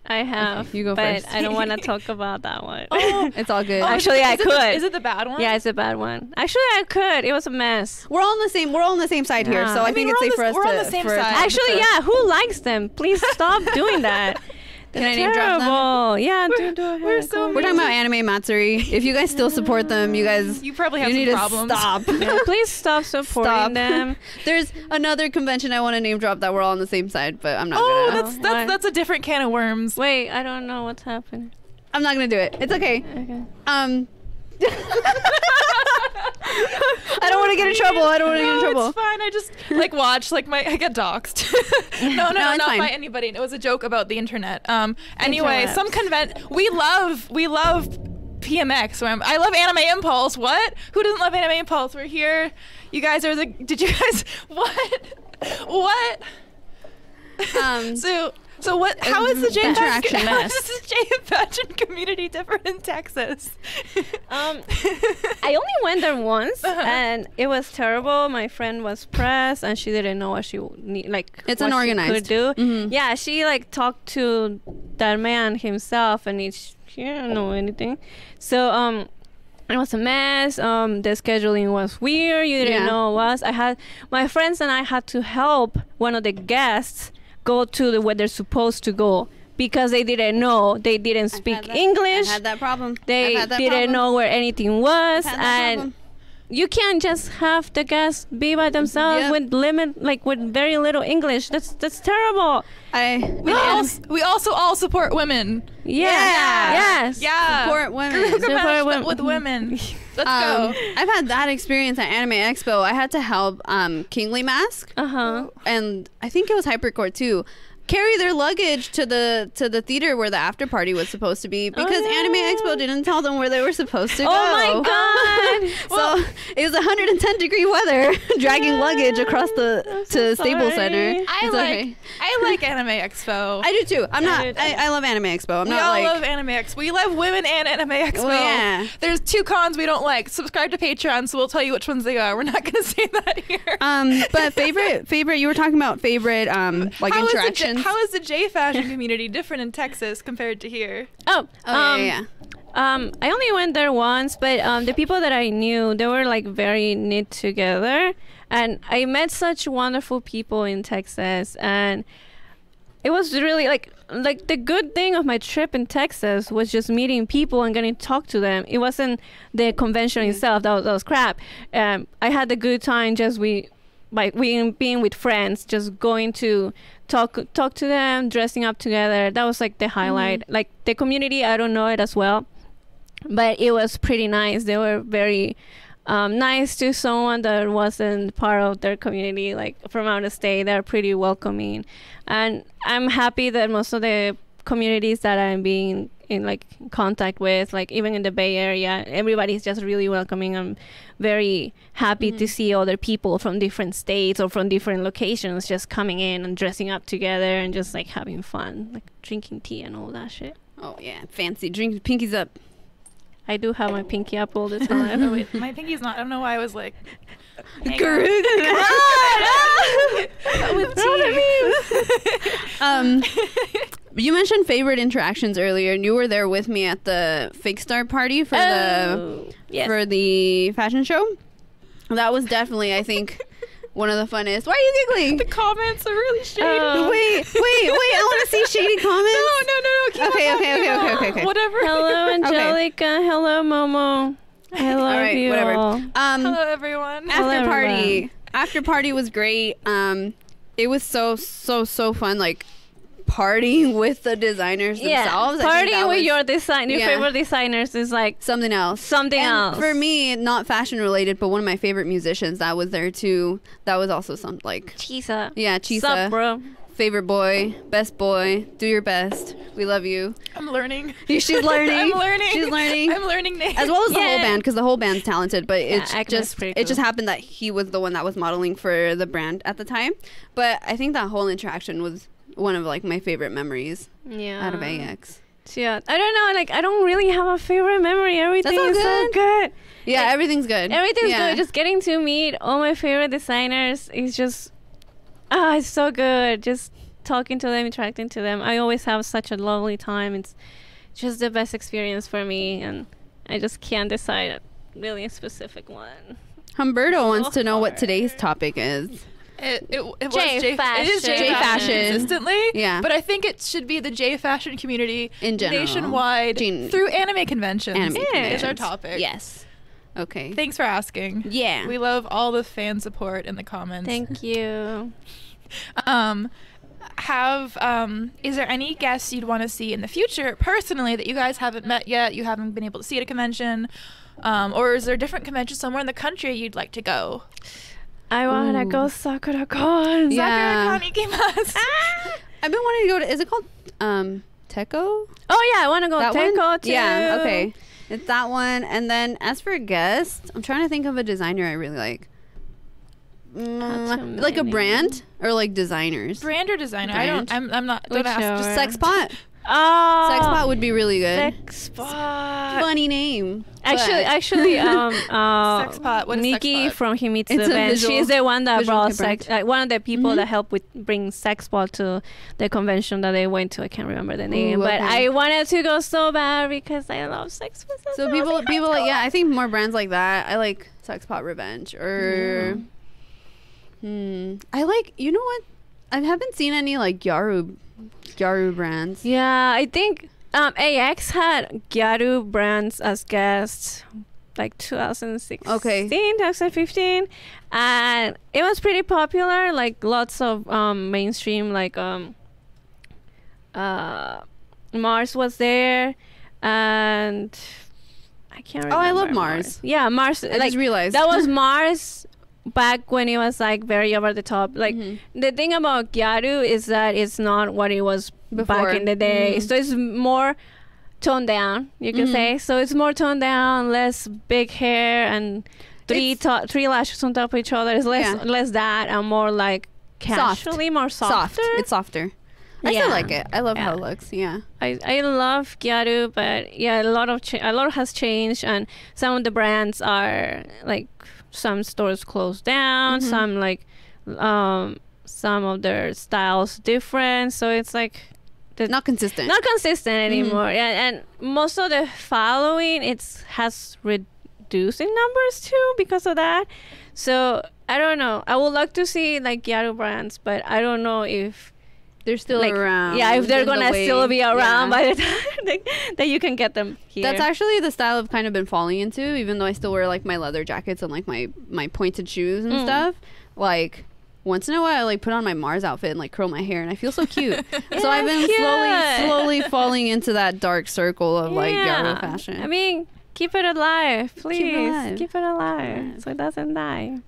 [SPEAKER 3] I have,
[SPEAKER 2] you go
[SPEAKER 3] but
[SPEAKER 2] first.
[SPEAKER 3] I don't want to talk about that one.
[SPEAKER 2] It's all good.
[SPEAKER 3] Actually, I could.
[SPEAKER 1] Is it the bad one?
[SPEAKER 3] Yeah, it's a bad one. Actually, I could. It was a mess.
[SPEAKER 2] We're all on the same side here, so I think it's safe for us to.
[SPEAKER 1] We're on the same side.
[SPEAKER 3] Actually, yeah. Who likes them? Please stop doing that.
[SPEAKER 2] Can I name drop them?
[SPEAKER 3] Yeah, do ahead.
[SPEAKER 1] We're talking
[SPEAKER 2] about Anime Matsuri. If you guys still support them, you
[SPEAKER 1] probably have
[SPEAKER 2] need
[SPEAKER 1] some problems.
[SPEAKER 2] To stop.
[SPEAKER 3] Yeah, please stop supporting them.
[SPEAKER 2] There's another convention I want to name drop that we're all on the same side, but I'm not gonna.
[SPEAKER 1] That's a different can of worms.
[SPEAKER 3] Wait, I don't know what's happening.
[SPEAKER 2] I'm not gonna do it. It's okay. I don't want to get in trouble.
[SPEAKER 1] It's fine. I just like watch I get doxxed. no, not
[SPEAKER 2] fine.
[SPEAKER 1] by anybody. It was a joke about the internet. Anyway, some we love PMX. So I love Anime Impulse. What? Who doesn't love Anime Impulse? We're here. You guys are did you guys what? So what? How is the Jane Pageant community different in Texas?
[SPEAKER 3] I only went there once, and it was terrible. My friend was pressed, and she didn't know what she
[SPEAKER 2] it's unorganized.
[SPEAKER 3] She could do. Yeah, she talked to that man himself, and she didn't know anything. So it was a mess. The scheduling was weird. You didn't know what was. My friends and I had to help one of the guests go to where they're supposed to go, because they didn't know, they didn't speak English.
[SPEAKER 2] I had that problem.
[SPEAKER 3] They didn't know where anything was, and you can't just have the guests be by themselves with very little English. That's terrible.
[SPEAKER 1] We also all support women.
[SPEAKER 3] Yes.
[SPEAKER 2] Support women.
[SPEAKER 1] Support women with women. Let's go.
[SPEAKER 2] I've had that experience at Anime Expo. I had to help Kingly Mask. And I think it was Hypercore too. Carry their luggage to the theater where the after party was supposed to be because Anime Expo didn't tell them where they were supposed to go.
[SPEAKER 3] Oh my god!
[SPEAKER 2] So it was 110-degree weather, dragging luggage across to Staples Center.
[SPEAKER 1] I like Anime Expo.
[SPEAKER 2] I do too. I love Anime Expo.
[SPEAKER 1] We all love Anime Expo. We love women and Anime Expo.
[SPEAKER 2] Well, yeah.
[SPEAKER 1] There's 2 cons we don't like. Subscribe to Patreon, so we'll tell you which ones they are. We're not going to say that here.
[SPEAKER 2] But favorite. You were talking about favorite interactions.
[SPEAKER 1] How is the J fashion community different in Texas compared to here?
[SPEAKER 3] I only went there once, but the people that I knew, they were like very knit together, and I met such wonderful people in Texas, and it was really like the good thing of my trip in Texas was just meeting people and getting to talk to them. It wasn't the convention itself that was crap. I had a good time just being with friends, just going to talk to them, dressing up together. That was like the highlight. Like the community, I don't know it as well, but it was pretty nice. They were very nice to someone that wasn't part of their community, like from out of state. They're pretty welcoming, and I'm happy that most of the communities that I'm being in contact with, like even in the Bay Area, everybody's just really welcoming. I'm very happy to see other people from different states or from different locations just coming in and dressing up together and just like having fun, like drinking tea and all that shit.
[SPEAKER 2] Oh yeah, fancy drink, pinkies up.
[SPEAKER 3] I do have my pinky up all the time.
[SPEAKER 1] Oh, wait, my pinky's not. I don't know why I was like.
[SPEAKER 2] With you mentioned favorite interactions earlier, and you were there with me at the Fake Star party for the fashion show. That was definitely, I think, one of the funnest. Why are you giggling?
[SPEAKER 1] The comments are really shady.
[SPEAKER 2] Wait! I want to see shady comments.
[SPEAKER 1] No.
[SPEAKER 2] Okay.
[SPEAKER 1] Whatever.
[SPEAKER 3] Hello, Angelica. Okay. Hello, Momo. I love you.
[SPEAKER 2] Whatever.
[SPEAKER 1] Hello, everyone.
[SPEAKER 2] After party was great. It was so fun. Like partying with the designers themselves.
[SPEAKER 3] Partying with your favorite designers is like
[SPEAKER 2] something else.
[SPEAKER 3] else.
[SPEAKER 2] For me, not fashion related, but one of my favorite musicians that was there too. That was also something like
[SPEAKER 3] Chisa.
[SPEAKER 2] Yeah, Chisa.
[SPEAKER 3] Sup, bro?
[SPEAKER 2] Favorite boy, best boy, do your best. We love you.
[SPEAKER 1] I'm learning.
[SPEAKER 2] She's learning.
[SPEAKER 1] I'm learning.
[SPEAKER 2] She's learning.
[SPEAKER 1] I'm learning names.
[SPEAKER 2] As well as the whole band, because the whole band's talented. But it just
[SPEAKER 3] cool.
[SPEAKER 2] happened that he was the one that was modeling for the brand at the time. But I think that whole interaction was one of like my favorite memories out of AX.
[SPEAKER 3] Yeah, I don't know. Like I don't really have a favorite memory. Everything is so good.
[SPEAKER 2] Yeah,
[SPEAKER 3] like,
[SPEAKER 2] everything's good.
[SPEAKER 3] Everything's good. Just getting to meet all my favorite designers is just it's so good. Just talking to them, interacting to them. I always have such a lovely time. It's just the best experience for me, and I just can't decide a really specific one.
[SPEAKER 2] Humberto wants to know what today's topic is.
[SPEAKER 1] It was
[SPEAKER 3] J fashion.
[SPEAKER 1] It is J fashion consistently.
[SPEAKER 2] Yeah.
[SPEAKER 1] But I think it should be the J fashion community
[SPEAKER 2] in general,
[SPEAKER 1] nationwide through anime conventions. Is our topic.
[SPEAKER 2] Yes. Okay.
[SPEAKER 1] Thanks for asking.
[SPEAKER 2] Yeah.
[SPEAKER 1] We love all the fan support in the comments.
[SPEAKER 3] Thank you.
[SPEAKER 1] Is there any guests you'd want to see in the future personally that you guys haven't met yet, you haven't been able to see at a convention, or is there a different convention somewhere in the country you'd like to go?
[SPEAKER 3] I want to go SakuraCon.
[SPEAKER 2] Yeah.
[SPEAKER 1] SakuraCon ikimasu.
[SPEAKER 2] I've been wanting to go to, is it called Teco?
[SPEAKER 3] Oh yeah, I want to go Teco too.
[SPEAKER 2] Yeah, okay. It's that one. And then as for guests, I'm trying to think of a designer I really like. Like a brand or like designers?
[SPEAKER 1] Brand or designer?
[SPEAKER 2] Brand.
[SPEAKER 1] I'm not. Don't ask.
[SPEAKER 2] Just Sexpot.
[SPEAKER 3] Oh,
[SPEAKER 2] Sexpot would be really good.
[SPEAKER 3] Sexpot.
[SPEAKER 2] Funny name.
[SPEAKER 3] Actually,
[SPEAKER 1] Sexpot. What is
[SPEAKER 3] Nikki
[SPEAKER 1] Sexpot?
[SPEAKER 3] from Himitsu
[SPEAKER 2] It's a
[SPEAKER 3] Band.
[SPEAKER 2] visual-
[SPEAKER 3] She's the one that
[SPEAKER 2] visual
[SPEAKER 3] brought
[SPEAKER 2] brand.
[SPEAKER 3] one of the people that helped with bring Sexpot to the convention that they went to. I can't remember the name, but
[SPEAKER 2] okay.
[SPEAKER 3] I wanted to go so bad because I love Sexpot.
[SPEAKER 2] So people, yeah, I think more brands like that. I like Sexpot Revenge or I like, you know what? I haven't seen any like Yaru Gyaru brands.
[SPEAKER 3] Yeah, I think AX had Gyaru brands as guests like 2016,
[SPEAKER 2] Okay.
[SPEAKER 3] 2015, and it was pretty popular. Like lots of mainstream, like Mars was there, and I can't remember.
[SPEAKER 2] Oh, I love Mars.
[SPEAKER 3] Yeah, Mars.
[SPEAKER 2] I
[SPEAKER 3] like
[SPEAKER 2] just realized.
[SPEAKER 3] that was Mars back when it was like very over the top. Like the thing about Gyaru is that it's not what it was
[SPEAKER 2] Before.
[SPEAKER 3] back in the day. So it's more toned down, you can say. So it's more toned down, less big hair and three lashes on top of each other. It's less that and more like casually, more softer.
[SPEAKER 2] It's softer. I still like it. I love how it looks. Yeah.
[SPEAKER 3] I love Gyaru, but yeah, a lot has changed, and some of the brands are like some stores closed down, some like some of their styles different, so it's like
[SPEAKER 2] Not consistent.
[SPEAKER 3] not consistent anymore. Yeah, and most of the following has reduced in numbers too because of that. So I don't know. I would like to see like Gyaru brands, but I don't know if
[SPEAKER 2] They're still
[SPEAKER 3] like,
[SPEAKER 2] around.
[SPEAKER 3] yeah, if they're
[SPEAKER 2] in the
[SPEAKER 3] gonna
[SPEAKER 2] way-
[SPEAKER 3] still be around
[SPEAKER 2] yeah.
[SPEAKER 3] by the time that you can get them here.
[SPEAKER 2] That's actually the style I've kind of been falling into, even though I still wear like my leather jackets and like my pointed shoes and stuff. Like once in a while I like put on my Mars outfit and like curl my hair and I feel so cute. So I've been
[SPEAKER 3] cute.
[SPEAKER 2] slowly falling into that dark circle of like Gyaru fashion.
[SPEAKER 3] I mean, keep it alive, please.
[SPEAKER 2] Keep it alive.
[SPEAKER 3] Keep it alive so it doesn't die.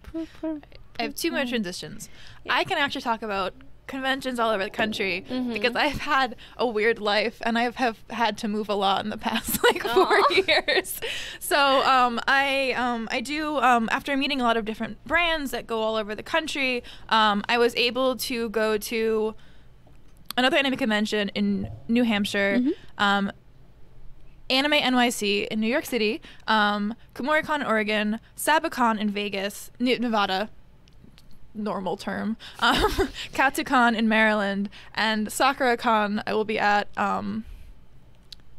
[SPEAKER 1] I have two more transitions. I can actually talk about conventions all over the country because I've had a weird life and I have had to move a lot in the past like 4 years. So I do after meeting a lot of different brands that go all over the country, I was able to go to another anime convention in New Hampshire, Anime NYC in New York City, KumoriCon in Oregon, Sabacon in Vegas, Nevada, normal term, KatsuCon in Maryland, and SakuraCon I will be at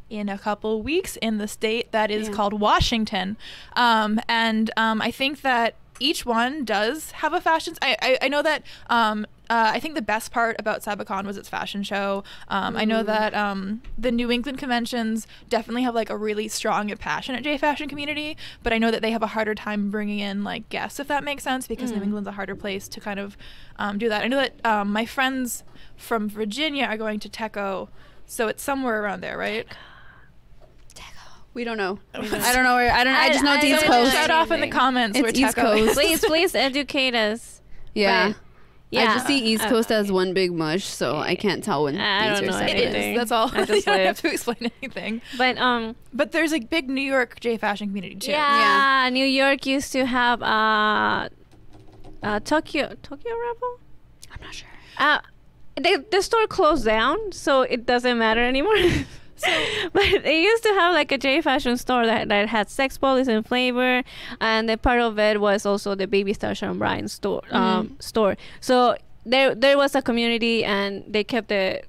[SPEAKER 1] in a couple weeks in the state that is called Washington. I think that each one does have a fashion. I know that I think the best part about Sabacon was its fashion show. I know that the New England conventions definitely have like a really strong and passionate J fashion community, but I know that they have a harder time bringing in like guests, if that makes sense, because New England's a harder place to kind of do that. I know that my friends from Virginia are going to Teco, so it's somewhere around there, right?
[SPEAKER 2] We don't know. I don't know where. I just know it's East Coast.
[SPEAKER 1] Shout off in the comments
[SPEAKER 2] It's
[SPEAKER 1] where
[SPEAKER 2] East
[SPEAKER 1] Teco is.
[SPEAKER 2] Coast.
[SPEAKER 3] Please educate us.
[SPEAKER 2] Yeah.
[SPEAKER 3] Yeah.
[SPEAKER 2] I just see East Coast as one big mush, so I can't tell when
[SPEAKER 3] I
[SPEAKER 2] things
[SPEAKER 3] don't
[SPEAKER 2] are
[SPEAKER 3] know
[SPEAKER 2] separated.
[SPEAKER 1] It
[SPEAKER 3] anything.
[SPEAKER 1] is. That's all.
[SPEAKER 3] I just
[SPEAKER 1] You don't have
[SPEAKER 3] live.
[SPEAKER 1] to explain anything.
[SPEAKER 3] But
[SPEAKER 1] there's a big New York J fashion community too.
[SPEAKER 3] yeah, New York used to have Tokyo Rebel.
[SPEAKER 2] I'm not sure.
[SPEAKER 3] The store closed down, so it doesn't matter anymore. But they used to have like a J fashion store that had sex police and flavor, and the part of it was also the Baby Star Sharon Bryan store. So there was a community, and they kept that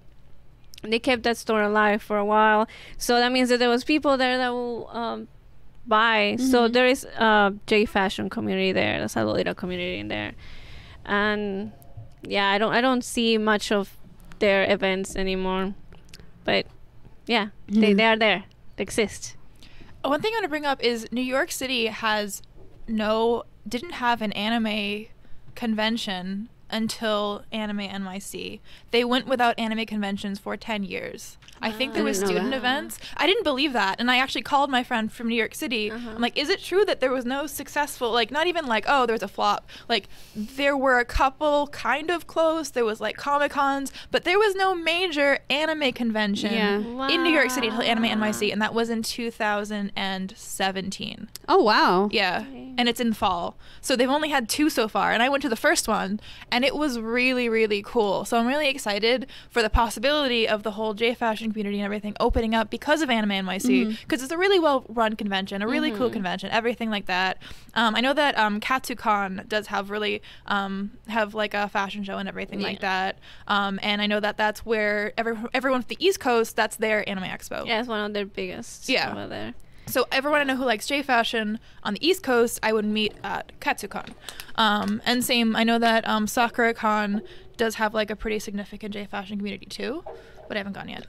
[SPEAKER 3] store alive for a while. So that means that there was people there that will buy. So there is a J fashion community there. There's a Lolita community in there, and yeah, I don't see much of their events anymore, but yeah, they are there. They exist.
[SPEAKER 1] One thing I want to bring up is New York City didn't have an anime convention until Anime NYC. They went without anime conventions for 10 years. I think there was
[SPEAKER 2] didn't know
[SPEAKER 1] student
[SPEAKER 2] that.
[SPEAKER 1] events. I didn't believe that. And I actually called my friend from New York City. I'm like, is it true that there was no successful, like, not even like, oh, there was a flop. Like, there were a couple kind of close. There was like Comic-Cons, but there was no major anime convention in New York City until Anime NYC. And that was in 2017.
[SPEAKER 2] Oh wow.
[SPEAKER 1] Yeah, and it's in fall. So they've only had 2 so far, and I went to the first one, and it was really, really cool. So I'm really excited for the possibility of the whole J fashion community and everything opening up because of Anime NYC, because it's a really well-run convention, a really cool convention, everything like that. I know that KatsuCon does have really have like a fashion show and everything like that. And I know that that's where everyone from the East Coast, that's their Anime Expo.
[SPEAKER 3] Yeah, it's one of their biggest over there.
[SPEAKER 1] So everyone I know who likes J fashion on the East Coast, I would meet at Katsucon. And same, I know that SakuraCon does have like a pretty significant J fashion community too, but I haven't gone yet.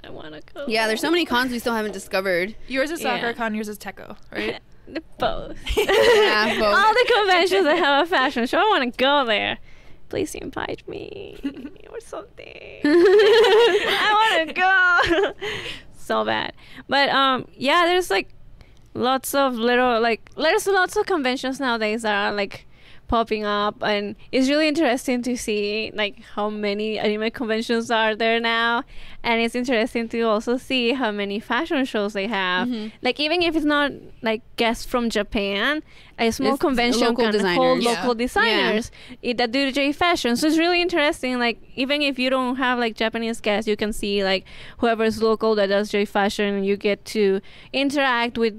[SPEAKER 3] I want to go.
[SPEAKER 2] Yeah, there's so many cons we still haven't discovered.
[SPEAKER 1] Yours is SakuraCon, yours is Teko, right?
[SPEAKER 3] Both.
[SPEAKER 2] Yeah, both.
[SPEAKER 3] All the conventions that have a fashion show, I want to go there. Please invite me or something. I want to go so bad. But yeah, there's like lots of little there's lots of conventions nowadays that are like popping up, and it's really interesting to see like how many anime conventions are there now, and it's interesting to also see how many fashion shows they have. Like even if it's not like guests from Japan, a small
[SPEAKER 2] It's
[SPEAKER 3] convention
[SPEAKER 2] local
[SPEAKER 3] can
[SPEAKER 2] designers.
[SPEAKER 3] hold
[SPEAKER 1] Yeah.
[SPEAKER 3] local designers that do J fashion. So it's really interesting. Like even if you don't have like Japanese guests, you can see like whoever's local that does J fashion, and you get to interact with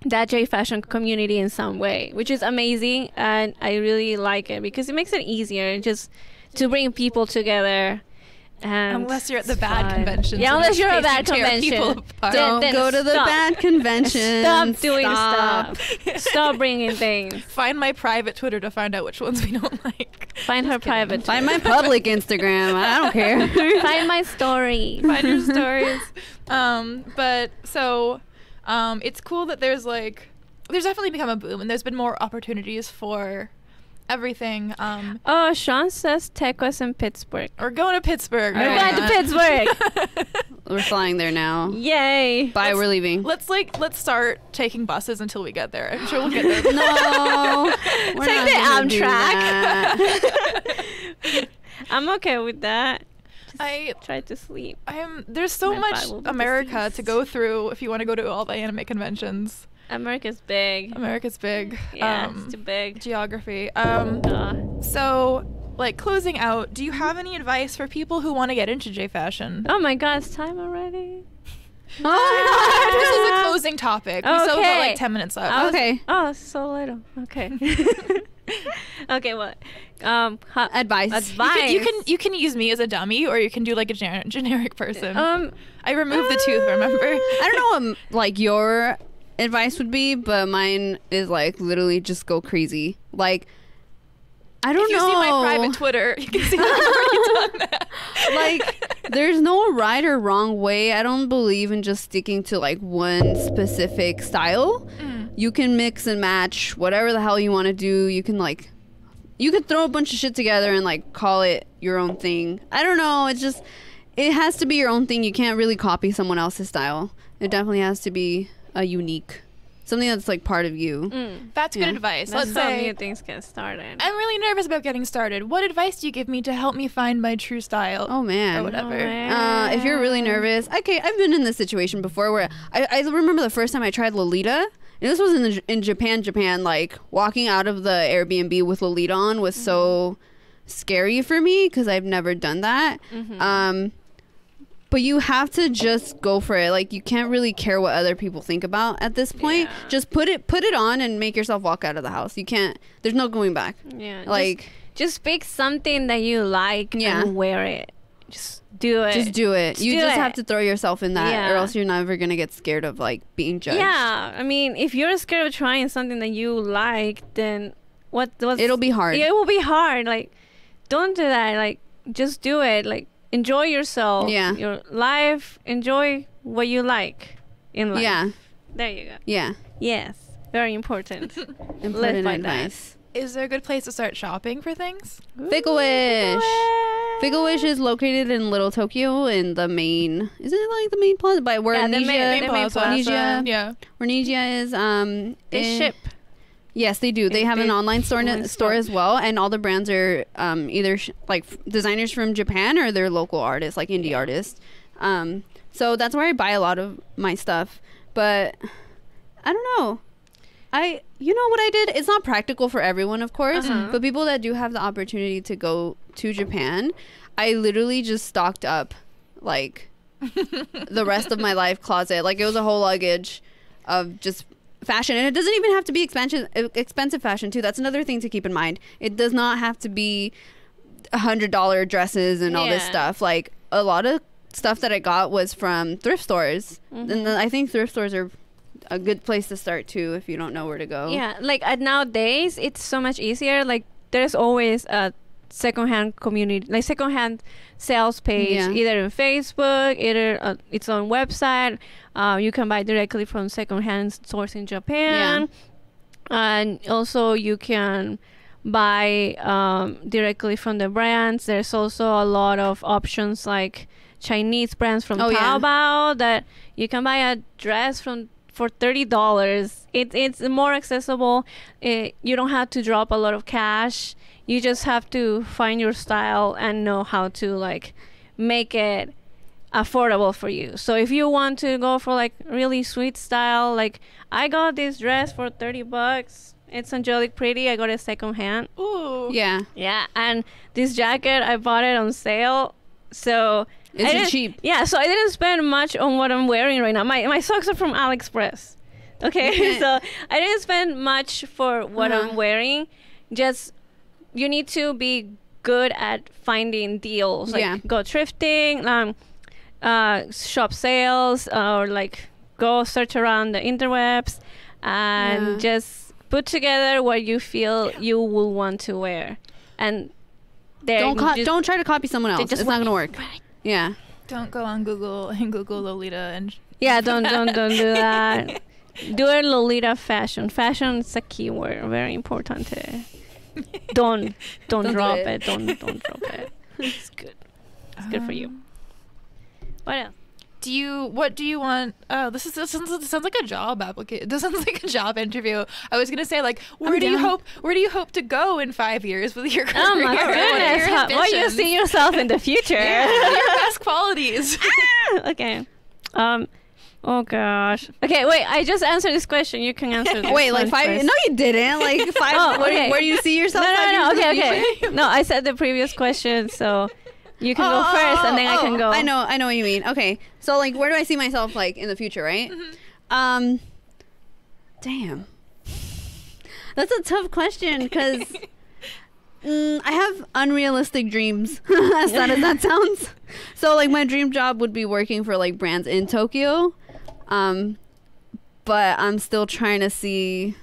[SPEAKER 3] that J fashion community in some way, which is amazing, and I really like it because it makes it easier just to bring people together. And
[SPEAKER 1] Unless you're at the
[SPEAKER 3] it's
[SPEAKER 1] bad
[SPEAKER 3] fun.
[SPEAKER 1] conventions.
[SPEAKER 3] Yeah,
[SPEAKER 1] in
[SPEAKER 3] unless
[SPEAKER 1] which
[SPEAKER 3] you're at a
[SPEAKER 1] case you
[SPEAKER 3] bad
[SPEAKER 1] tear
[SPEAKER 3] convention.
[SPEAKER 1] people apart.
[SPEAKER 2] Don't
[SPEAKER 3] Then
[SPEAKER 2] go to the
[SPEAKER 3] stop.
[SPEAKER 2] bad convention.
[SPEAKER 3] Stop doing
[SPEAKER 2] Stop.
[SPEAKER 3] stuff. Stop bringing things.
[SPEAKER 1] Find my private Twitter to find out which ones we don't like.
[SPEAKER 3] Find her private.
[SPEAKER 2] Find my public Instagram. I don't care.
[SPEAKER 3] Find my story.
[SPEAKER 1] Find your stories. But so it's cool that there's definitely become a boom, and there's been more opportunities for everything.
[SPEAKER 3] Oh, Sean says Tecos in Pittsburgh.
[SPEAKER 1] We're going to Pittsburgh.
[SPEAKER 3] We're
[SPEAKER 2] Alright.
[SPEAKER 3] going to Pittsburgh.
[SPEAKER 2] We're flying there now.
[SPEAKER 3] Yay.
[SPEAKER 2] Bye, we're leaving.
[SPEAKER 1] Let's start taking buses until we get there. I'm sure we'll get there.
[SPEAKER 2] No. We're
[SPEAKER 3] Take
[SPEAKER 2] not
[SPEAKER 3] the
[SPEAKER 2] gonna do
[SPEAKER 3] Amtrak.
[SPEAKER 2] that.
[SPEAKER 3] I'm okay with that.
[SPEAKER 1] I
[SPEAKER 3] Try to sleep.
[SPEAKER 1] there's so
[SPEAKER 3] My
[SPEAKER 1] much
[SPEAKER 3] Bible be
[SPEAKER 1] America
[SPEAKER 3] deceased.
[SPEAKER 1] to go through if you want to go to all the anime conventions.
[SPEAKER 3] America's big.
[SPEAKER 1] America's big.
[SPEAKER 3] Yeah, it's too big.
[SPEAKER 1] Geography.
[SPEAKER 3] Uh,
[SPEAKER 1] So, like, closing out, do you have any advice for people who want to get into J fashion?
[SPEAKER 3] oh my god, it's time already.
[SPEAKER 2] Oh,
[SPEAKER 1] This is a closing topic. We still got
[SPEAKER 3] Okay.
[SPEAKER 1] like 10 minutes left.
[SPEAKER 3] I was-
[SPEAKER 2] Okay.
[SPEAKER 3] Oh, so little. Okay. Okay, what?
[SPEAKER 2] Advice.
[SPEAKER 3] Advice.
[SPEAKER 1] You can use me as a dummy, or you can do like a generic person.
[SPEAKER 3] Um,
[SPEAKER 1] I removed the tooth. Remember?
[SPEAKER 2] I don't know what like your advice would be, but mine is like literally just go crazy. Like I don't
[SPEAKER 1] If you
[SPEAKER 2] know.
[SPEAKER 1] see my private Twitter, you can see that I've already done that.
[SPEAKER 2] Like there's no right or wrong way. I don't believe in just sticking to like one specific style. You can mix and match whatever the hell you want to do. You could throw a bunch of shit together and like call it your own thing. I don't know. It has to be your own thing. You can't really copy someone else's style. It definitely has to be a unique, something that's like part of you.
[SPEAKER 1] That's good
[SPEAKER 2] Yeah.
[SPEAKER 1] advice.
[SPEAKER 3] That's
[SPEAKER 1] Let's
[SPEAKER 3] how
[SPEAKER 1] say
[SPEAKER 3] new things get started.
[SPEAKER 1] I'm really nervous about getting started. What advice do you give me to help me find my true style?
[SPEAKER 2] Oh man.
[SPEAKER 1] Or whatever.
[SPEAKER 2] If you're really nervous, okay, I've been in this situation before where I remember the first time I tried Lolita, and this was in Japan. Like walking out of the Airbnb with Lolita on was so scary for me because I've never done that. But you have to just go for it. Like you can't really care what other people think about at this point.
[SPEAKER 3] Yeah.
[SPEAKER 2] Just put it on and make yourself walk out of the house. You can't. There's no going back.
[SPEAKER 3] Yeah.
[SPEAKER 2] Like
[SPEAKER 3] just pick something that you like
[SPEAKER 2] Yeah.
[SPEAKER 3] and wear it. Just do it.
[SPEAKER 2] just do it. You
[SPEAKER 3] do
[SPEAKER 2] just
[SPEAKER 3] it.
[SPEAKER 2] have to throw yourself in that,
[SPEAKER 3] Yeah.
[SPEAKER 2] or else you're never gonna get scared of like being judged.
[SPEAKER 3] Yeah, I mean, if you're scared of trying something that you like, then what's
[SPEAKER 2] It'll be hard.
[SPEAKER 3] Yeah, it will be hard. Like, don't do that. Like, just do it. Like, enjoy yourself.
[SPEAKER 2] Yeah.
[SPEAKER 3] Your life. Enjoy what you like in life.
[SPEAKER 2] Yeah.
[SPEAKER 3] There you go.
[SPEAKER 2] Yeah.
[SPEAKER 3] Yes. Very important.
[SPEAKER 2] Important
[SPEAKER 3] by that.
[SPEAKER 2] advice.
[SPEAKER 1] Is there a good place to start shopping for things?
[SPEAKER 2] Fickle Wish. Fickle Wish is located in Little Tokyo in the main. Isn't it like the main plaza? By where
[SPEAKER 3] Yeah, the
[SPEAKER 2] Nija,
[SPEAKER 3] main plaza.
[SPEAKER 2] Nija,
[SPEAKER 1] Yeah.
[SPEAKER 2] where Nija is.
[SPEAKER 3] They ship.
[SPEAKER 2] Yes, they do. They have an
[SPEAKER 3] They
[SPEAKER 2] online store
[SPEAKER 3] online
[SPEAKER 2] store
[SPEAKER 3] store.
[SPEAKER 2] as well, and all the brands are either designers from Japan or they're local artists, like indie artists. So that's where I buy a lot of my stuff. But I don't know. You know what I did? It's not practical for everyone, of course, but people that do have the opportunity to go to Japan, I literally just stocked up like the rest of my life closet. Like it was a whole luggage of just fashion, and it doesn't even have to be expensive fashion too. That's another thing to keep in mind. It does not have to be $100 dresses and all this
[SPEAKER 3] Yeah.
[SPEAKER 2] stuff. Like a lot of stuff that I got was from thrift stores. And then I think thrift stores are a good place to start too if you don't know where to go.
[SPEAKER 3] Yeah, like nowadays it's so much easier. Like there's always a secondhand community, like secondhand sales page, either in Facebook, either its own website. You can buy directly from secondhand stores in Japan, and also you can buy directly from the brands. There's also a lot of options like Chinese brands from Taobao that you can buy a dress for $30. It's more accessible. You don't have to drop a lot of cash. You just have to find your style and know how to like make it affordable for you. So if you want to go for like really sweet style, like I got this dress for $30. It's angelic pretty. I got it secondhand.
[SPEAKER 1] Ooh.
[SPEAKER 2] Yeah.
[SPEAKER 3] Yeah, and this jacket I bought it on sale. So
[SPEAKER 2] it's cheap.
[SPEAKER 3] Yeah, so I didn't spend much on what I'm wearing right now. My socks are from AliExpress. Okay, so I didn't spend much for what I'm wearing. Just you need to be good at finding deals. Like go thrifting, shop sales, or like go search around the interwebs and just put together what you feel you will want to wear. And
[SPEAKER 2] don't try to copy someone else. It's not gonna work.
[SPEAKER 3] Right.
[SPEAKER 2] Yeah.
[SPEAKER 1] Don't go on Google and Google Lolita and.
[SPEAKER 3] Yeah, don't do that. Do it Lolita fashion. Fashion is a keyword, very important. Don't drop it. Don't drop it. It's good. It's good for you. What else?
[SPEAKER 1] What do you want? Oh, this sounds like a job application. This sounds like a job interview. I was gonna say like, where do you hope to go in 5 years with your career?
[SPEAKER 3] Oh my goodness! What do you see yourself in the future?
[SPEAKER 1] Yeah, what are your best qualities?
[SPEAKER 3] Okay. Oh gosh. Okay, wait. I just answered this question. You can answer this.
[SPEAKER 2] Wait, like 5 years? No, you didn't. Like 5.
[SPEAKER 3] Oh, okay.
[SPEAKER 2] Where do you see yourself?
[SPEAKER 3] No. Okay. No, I said the previous question, so you can go first, and then I can go.
[SPEAKER 2] I know what you mean. Okay, so like, where do I see myself like in the future, right? Damn, that's a tough question because I have unrealistic dreams. As sad as that sounds. So like, my dream job would be working for like brands in Tokyo, but I'm still trying to see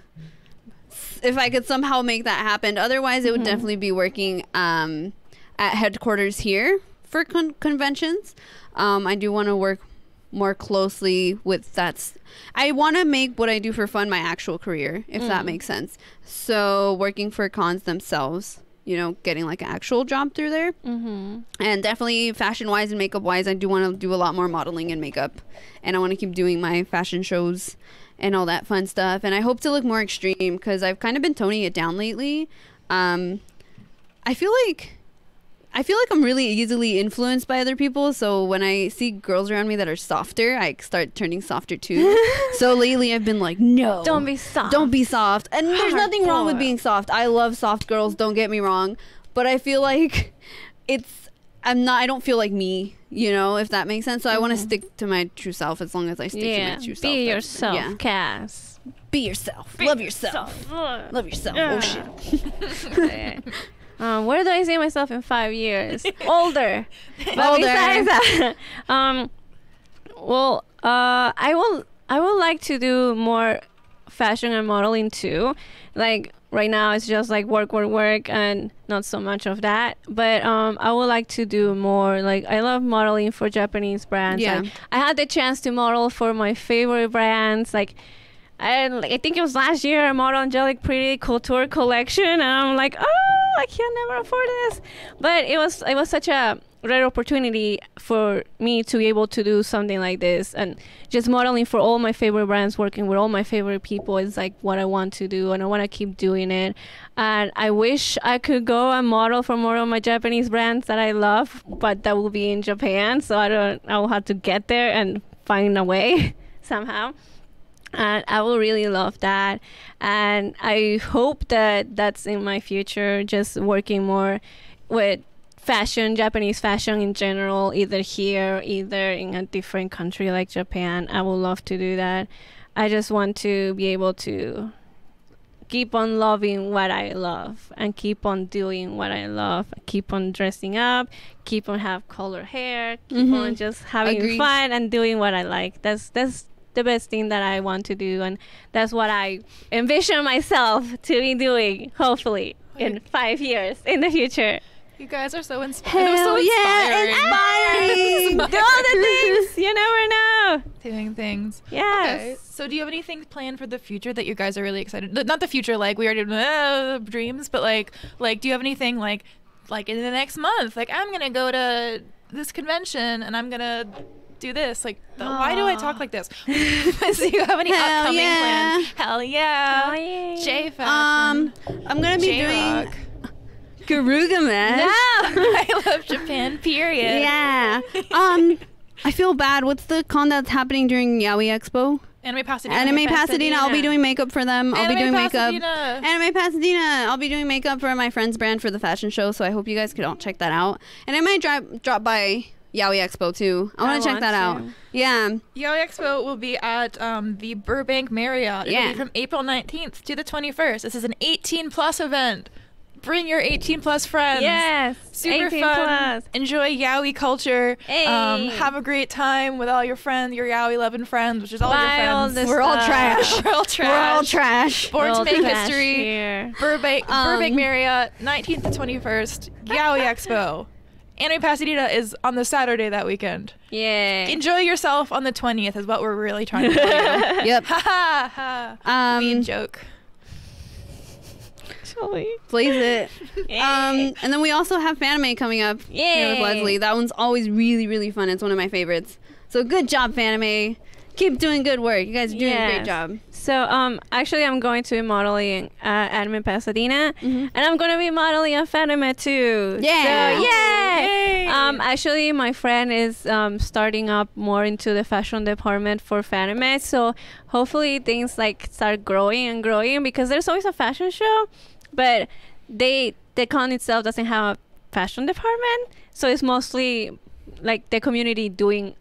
[SPEAKER 2] if I could somehow make that happen. Otherwise, it would definitely be working at headquarters here for conventions. I do want to work more closely with that. I want to make what I do for fun my actual career, if that makes sense. So working for cons themselves, you know, getting like an actual job through there. And definitely fashion wise and makeup wise, I do want to do a lot more modeling and makeup, and I want to keep doing my fashion shows and all that fun stuff. And I hope to look more extreme because I've kind of been toning it down lately. I feel like I'm really easily influenced by other people. So when I see girls around me that are softer, I start turning softer too. So lately I've been like, no.
[SPEAKER 3] Don't be soft.
[SPEAKER 2] Don't be soft. And there's nothing wrong with being soft. I love soft girls, don't get me wrong. But I feel like I don't feel like me, you know, if that makes sense. So I want to stick to my true self as long as I stick to my true self.
[SPEAKER 3] Be yourself, Kaz.
[SPEAKER 2] Be yourself. Love yourself. Love yourself. Oh, shit.
[SPEAKER 3] Where do I see myself in 5 years? Older. But
[SPEAKER 2] Older.
[SPEAKER 3] besides that, I would like to do more fashion and modeling too. Like right now, it's just like work, and not so much of that. But I would like to do more. Like I love modeling for Japanese brands.
[SPEAKER 2] Yeah.
[SPEAKER 3] Like, I had the chance to model for my favorite brands. Like I think it was last year I modeled Angelic Pretty Couture collection, and I'm like, oh, I can never afford this. But it was such a rare opportunity for me to be able to do something like this, and just modeling for all my favorite brands, working with all my favorite people is like what I want to do, and I want to keep doing it. And I wish I could go and model for more of my Japanese brands that I love, but that will be in Japan, so I will have to get there and find a way somehow. And I will really love that, and I hope that that's in my future, just working more with fashion, Japanese fashion in general, either here, either in a different country like Japan. I would love to do that. I just want to be able to keep on loving what I love and keep on doing what I love. Keep on dressing up, keep on have color hair, keep on just having
[SPEAKER 2] Agreed.
[SPEAKER 3] fun and doing what I like. That's the best thing that I want to do, and that's what I envision myself to be doing, hopefully, in 5 years in the future.
[SPEAKER 1] You guys are so inspiring.
[SPEAKER 2] Hell yeah, inspiring.
[SPEAKER 3] Do all the things. You never know.
[SPEAKER 1] Doing things.
[SPEAKER 3] Yes.
[SPEAKER 1] Okay. So do you have anything planned for the future that you guys are really excited? Not the future, like we already dreams, but like do you have anything like in the next month? Like I'm gonna go to this convention and I'm gonna do this. Like why do I talk like this? Do you have any
[SPEAKER 2] Hell
[SPEAKER 1] upcoming
[SPEAKER 2] yeah.
[SPEAKER 1] plans? Hell yeah.
[SPEAKER 3] Oh, yeah.
[SPEAKER 1] J fashion.
[SPEAKER 2] I'm gonna be doing
[SPEAKER 1] J-rock.
[SPEAKER 2] Garuga Man.
[SPEAKER 3] No.
[SPEAKER 1] I love Japan. Period.
[SPEAKER 2] Yeah. I feel bad. What's the con that's happening during Yaoi Expo?
[SPEAKER 1] Anime Pasadena.
[SPEAKER 2] Anime Pasadena. I'll be doing makeup for them. I'll be doing makeup.
[SPEAKER 1] Pasadena.
[SPEAKER 2] Anime Pasadena. I'll be doing makeup for my friend's brand for the fashion show. So I hope you guys could all check that out. And I might drop by Yaoi Expo too. I want to check that out. Yeah.
[SPEAKER 1] Yaoi Expo will be at the Burbank Marriott. It'll
[SPEAKER 2] Yeah.
[SPEAKER 1] be from April 19th to the 21st. This is an 18+ event. Bring your 18+ friends.
[SPEAKER 3] Yes.
[SPEAKER 1] Super
[SPEAKER 3] 18
[SPEAKER 1] fun.
[SPEAKER 3] plus.
[SPEAKER 1] Enjoy Yaoi culture.
[SPEAKER 3] Hey.
[SPEAKER 1] Have a great time with all your friends, your Yaoi loving friends, which is all
[SPEAKER 3] Buy
[SPEAKER 1] your
[SPEAKER 3] all
[SPEAKER 1] friends.
[SPEAKER 3] the
[SPEAKER 2] We're all
[SPEAKER 3] stuff.
[SPEAKER 2] trash.
[SPEAKER 1] We're all trash.
[SPEAKER 2] We're all trash.
[SPEAKER 1] Born to
[SPEAKER 3] All
[SPEAKER 1] make
[SPEAKER 3] trash
[SPEAKER 1] history.
[SPEAKER 3] here.
[SPEAKER 1] Burbank Marriott, 19th to 21st. Yaoi Expo. Anime Pasadena is on the Saturday that weekend.
[SPEAKER 3] Yeah.
[SPEAKER 1] Enjoy yourself on the 20th is what we're really trying to tell you.
[SPEAKER 2] Yep.
[SPEAKER 1] Ha ha ha. Mean joke.
[SPEAKER 2] Please it.
[SPEAKER 3] Yay.
[SPEAKER 2] And then we also have Fanime coming up here with
[SPEAKER 3] Yay.
[SPEAKER 2] Leslie. That one's always really, really fun. It's one of my favorites. So good job, Fanime. Keep doing good work. You guys are doing a great
[SPEAKER 3] Yes.
[SPEAKER 2] job.
[SPEAKER 3] So actually I'm going to be modeling at Anime Pasadena, and I'm going to be modeling at Fanime too.
[SPEAKER 2] Yeah.
[SPEAKER 3] So
[SPEAKER 1] Yay.
[SPEAKER 3] actually my friend is starting up more into the fashion department for Fanime, so hopefully things like start growing and growing, because there's always a fashion show, but the con itself doesn't have a fashion department, so it's mostly like the community doing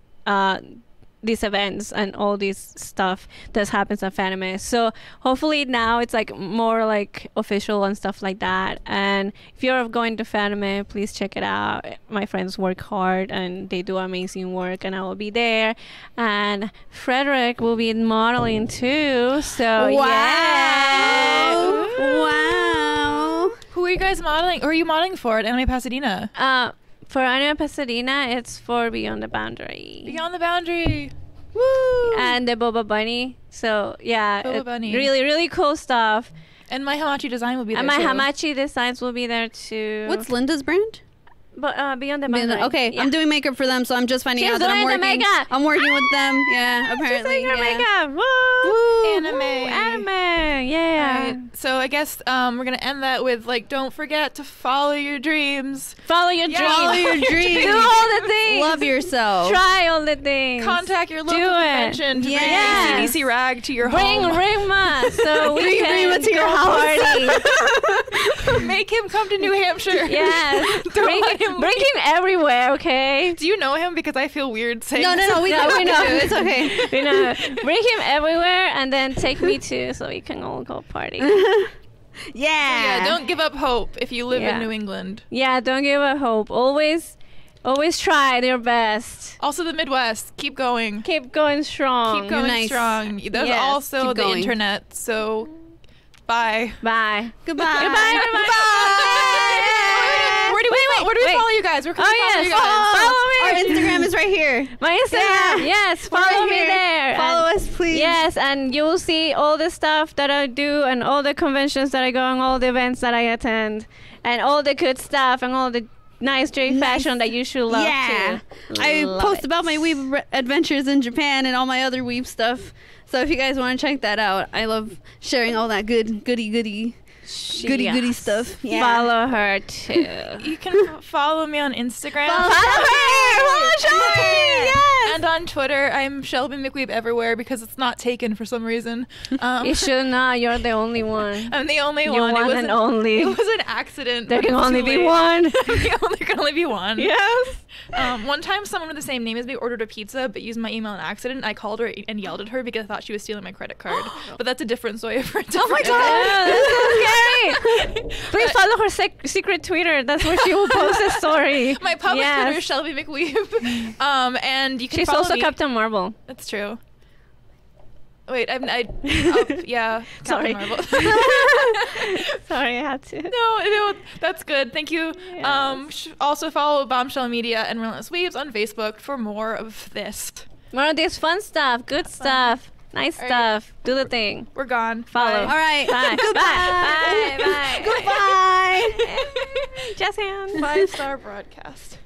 [SPEAKER 3] these events and all this stuff that happens at Fanime. So hopefully now it's like more like official and stuff like that. And if you're going to Fanime, please check it out. My friends work hard and they do amazing work, and I will be there. And Frederick will be modeling too. So yeah.
[SPEAKER 2] Wow.
[SPEAKER 1] Who are you guys modeling? Or are you modeling for at Anime Pasadena?
[SPEAKER 3] For Anime Pasadena, it's for Beyond the Boundary.
[SPEAKER 1] Beyond the Boundary.
[SPEAKER 2] Woo.
[SPEAKER 3] And the Boba Bunny. So yeah,
[SPEAKER 1] Boba Bunny.
[SPEAKER 3] really, really cool stuff.
[SPEAKER 1] And my Hamachi design will be there
[SPEAKER 3] And my
[SPEAKER 1] too.
[SPEAKER 3] Hamachi designs will be there too.
[SPEAKER 2] What's Linda's brand?
[SPEAKER 3] But Beyond the Boundary?
[SPEAKER 2] Okay,
[SPEAKER 3] Yeah.
[SPEAKER 2] I'm doing makeup for them, so I'm just finding
[SPEAKER 3] She's
[SPEAKER 2] out that I'm
[SPEAKER 3] doing the
[SPEAKER 2] working.
[SPEAKER 3] makeup.
[SPEAKER 2] I'm working with them. Yeah,
[SPEAKER 3] She's
[SPEAKER 2] apparently.
[SPEAKER 3] doing her
[SPEAKER 2] yeah.
[SPEAKER 3] makeup. Woo!
[SPEAKER 2] Woo.
[SPEAKER 1] Anime.
[SPEAKER 3] Anime. Yeah.
[SPEAKER 1] Alright, so I guess we're gonna end that with like, don't forget to follow your dreams.
[SPEAKER 3] Follow your
[SPEAKER 1] Yeah.
[SPEAKER 3] dreams.
[SPEAKER 2] Follow your dreams.
[SPEAKER 3] Do all the things.
[SPEAKER 2] Love yourself.
[SPEAKER 3] Try all the things.
[SPEAKER 1] Contact your local
[SPEAKER 3] Do it.
[SPEAKER 1] convention to
[SPEAKER 2] Yes.
[SPEAKER 1] bring ACDC rag to your
[SPEAKER 3] Bring
[SPEAKER 1] home.
[SPEAKER 3] Rima so we
[SPEAKER 2] Bring
[SPEAKER 3] can
[SPEAKER 2] Rima to your
[SPEAKER 3] go
[SPEAKER 2] house.
[SPEAKER 3] party.
[SPEAKER 1] Make him come to New Hampshire.
[SPEAKER 3] Yes.
[SPEAKER 1] Don't
[SPEAKER 3] bring
[SPEAKER 1] let him
[SPEAKER 3] bring him everywhere, okay?
[SPEAKER 1] Do you know him? Because I feel weird saying
[SPEAKER 2] No,
[SPEAKER 1] this.
[SPEAKER 2] we
[SPEAKER 3] No,
[SPEAKER 2] know.
[SPEAKER 3] we know.
[SPEAKER 2] It's okay.
[SPEAKER 3] You know, bring him everywhere and then take me too so we can all go party.
[SPEAKER 1] Yeah, don't give up hope if you live
[SPEAKER 3] Yeah.
[SPEAKER 1] in New England.
[SPEAKER 3] Yeah, don't give up hope. Always try your best.
[SPEAKER 1] Also the Midwest. Keep going.
[SPEAKER 3] Keep going strong.
[SPEAKER 1] Keep going
[SPEAKER 2] nice.
[SPEAKER 1] strong. There's
[SPEAKER 3] Yes,
[SPEAKER 1] also
[SPEAKER 2] keep
[SPEAKER 1] the
[SPEAKER 2] going.
[SPEAKER 1] internet. So, bye.
[SPEAKER 3] Bye.
[SPEAKER 2] Goodbye.
[SPEAKER 3] Goodbye, everybody.
[SPEAKER 1] Where do we
[SPEAKER 3] wait.
[SPEAKER 1] follow you guys? Where can we
[SPEAKER 3] Oh,
[SPEAKER 1] follow
[SPEAKER 3] yes.
[SPEAKER 1] you guys?
[SPEAKER 3] Follow me.
[SPEAKER 2] Our Instagram is right here.
[SPEAKER 3] My Instagram.
[SPEAKER 2] Yeah.
[SPEAKER 3] Yes,
[SPEAKER 2] We're
[SPEAKER 3] follow
[SPEAKER 2] right
[SPEAKER 3] me
[SPEAKER 2] here.
[SPEAKER 3] there.
[SPEAKER 2] Follow
[SPEAKER 3] And-
[SPEAKER 2] us, please.
[SPEAKER 3] Yes, and you'll see all the stuff that I do and all the conventions that I go and all the events that I attend and all the good stuff and all the nice J fashion that you should love
[SPEAKER 2] Yeah.
[SPEAKER 3] too.
[SPEAKER 2] I
[SPEAKER 3] Love
[SPEAKER 2] post
[SPEAKER 3] it.
[SPEAKER 2] about my weeb adventures in Japan and all my other weeb stuff. So if you guys want to check that out, I love sharing all that goody. goody stuff. Yeah.
[SPEAKER 3] Follow her too.
[SPEAKER 1] You can follow me on Instagram.
[SPEAKER 3] Follow Shelby! Yes!
[SPEAKER 1] And on Twitter, I'm Shelby McWeeb everywhere because it's not taken for some reason.
[SPEAKER 3] You should not. You're the only one.
[SPEAKER 1] I'm the only
[SPEAKER 3] You're
[SPEAKER 1] one.
[SPEAKER 3] one and only.
[SPEAKER 1] It was an accident.
[SPEAKER 3] There
[SPEAKER 1] but
[SPEAKER 3] can
[SPEAKER 1] it's
[SPEAKER 3] only
[SPEAKER 1] too
[SPEAKER 3] be
[SPEAKER 1] late.
[SPEAKER 3] one.
[SPEAKER 1] There can only be one.
[SPEAKER 3] Yes.
[SPEAKER 1] One time, someone with the same name as me ordered a pizza but used my email on accident. I called her and yelled at her because I thought she was stealing my credit card. But that's a different story for a different
[SPEAKER 3] Oh my god, that's so scary. Please follow her secret Twitter. That's where she will post a story.
[SPEAKER 1] My public
[SPEAKER 3] Yes.
[SPEAKER 1] Twitter is Shelby McWeeb. And you can
[SPEAKER 3] She's
[SPEAKER 1] follow
[SPEAKER 3] also
[SPEAKER 1] me.
[SPEAKER 3] Captain Marvel.
[SPEAKER 1] That's true. Wait, yeah.
[SPEAKER 3] Sorry.
[SPEAKER 1] Captain Marvel.
[SPEAKER 3] Sorry, I had to.
[SPEAKER 1] No, that's good. Thank you.
[SPEAKER 3] Yes.
[SPEAKER 1] Also follow Bombshell Media and Relentless Weebs on Facebook for more of this.
[SPEAKER 3] More of this fun stuff, good stuff, nice
[SPEAKER 1] All right.
[SPEAKER 3] stuff. Do the thing.
[SPEAKER 1] We're gone.
[SPEAKER 3] Follow.
[SPEAKER 1] Bye.
[SPEAKER 2] All right.
[SPEAKER 3] Bye. Bye. Bye. Bye.
[SPEAKER 2] Goodbye.
[SPEAKER 3] Just hands.
[SPEAKER 1] 5-star broadcast.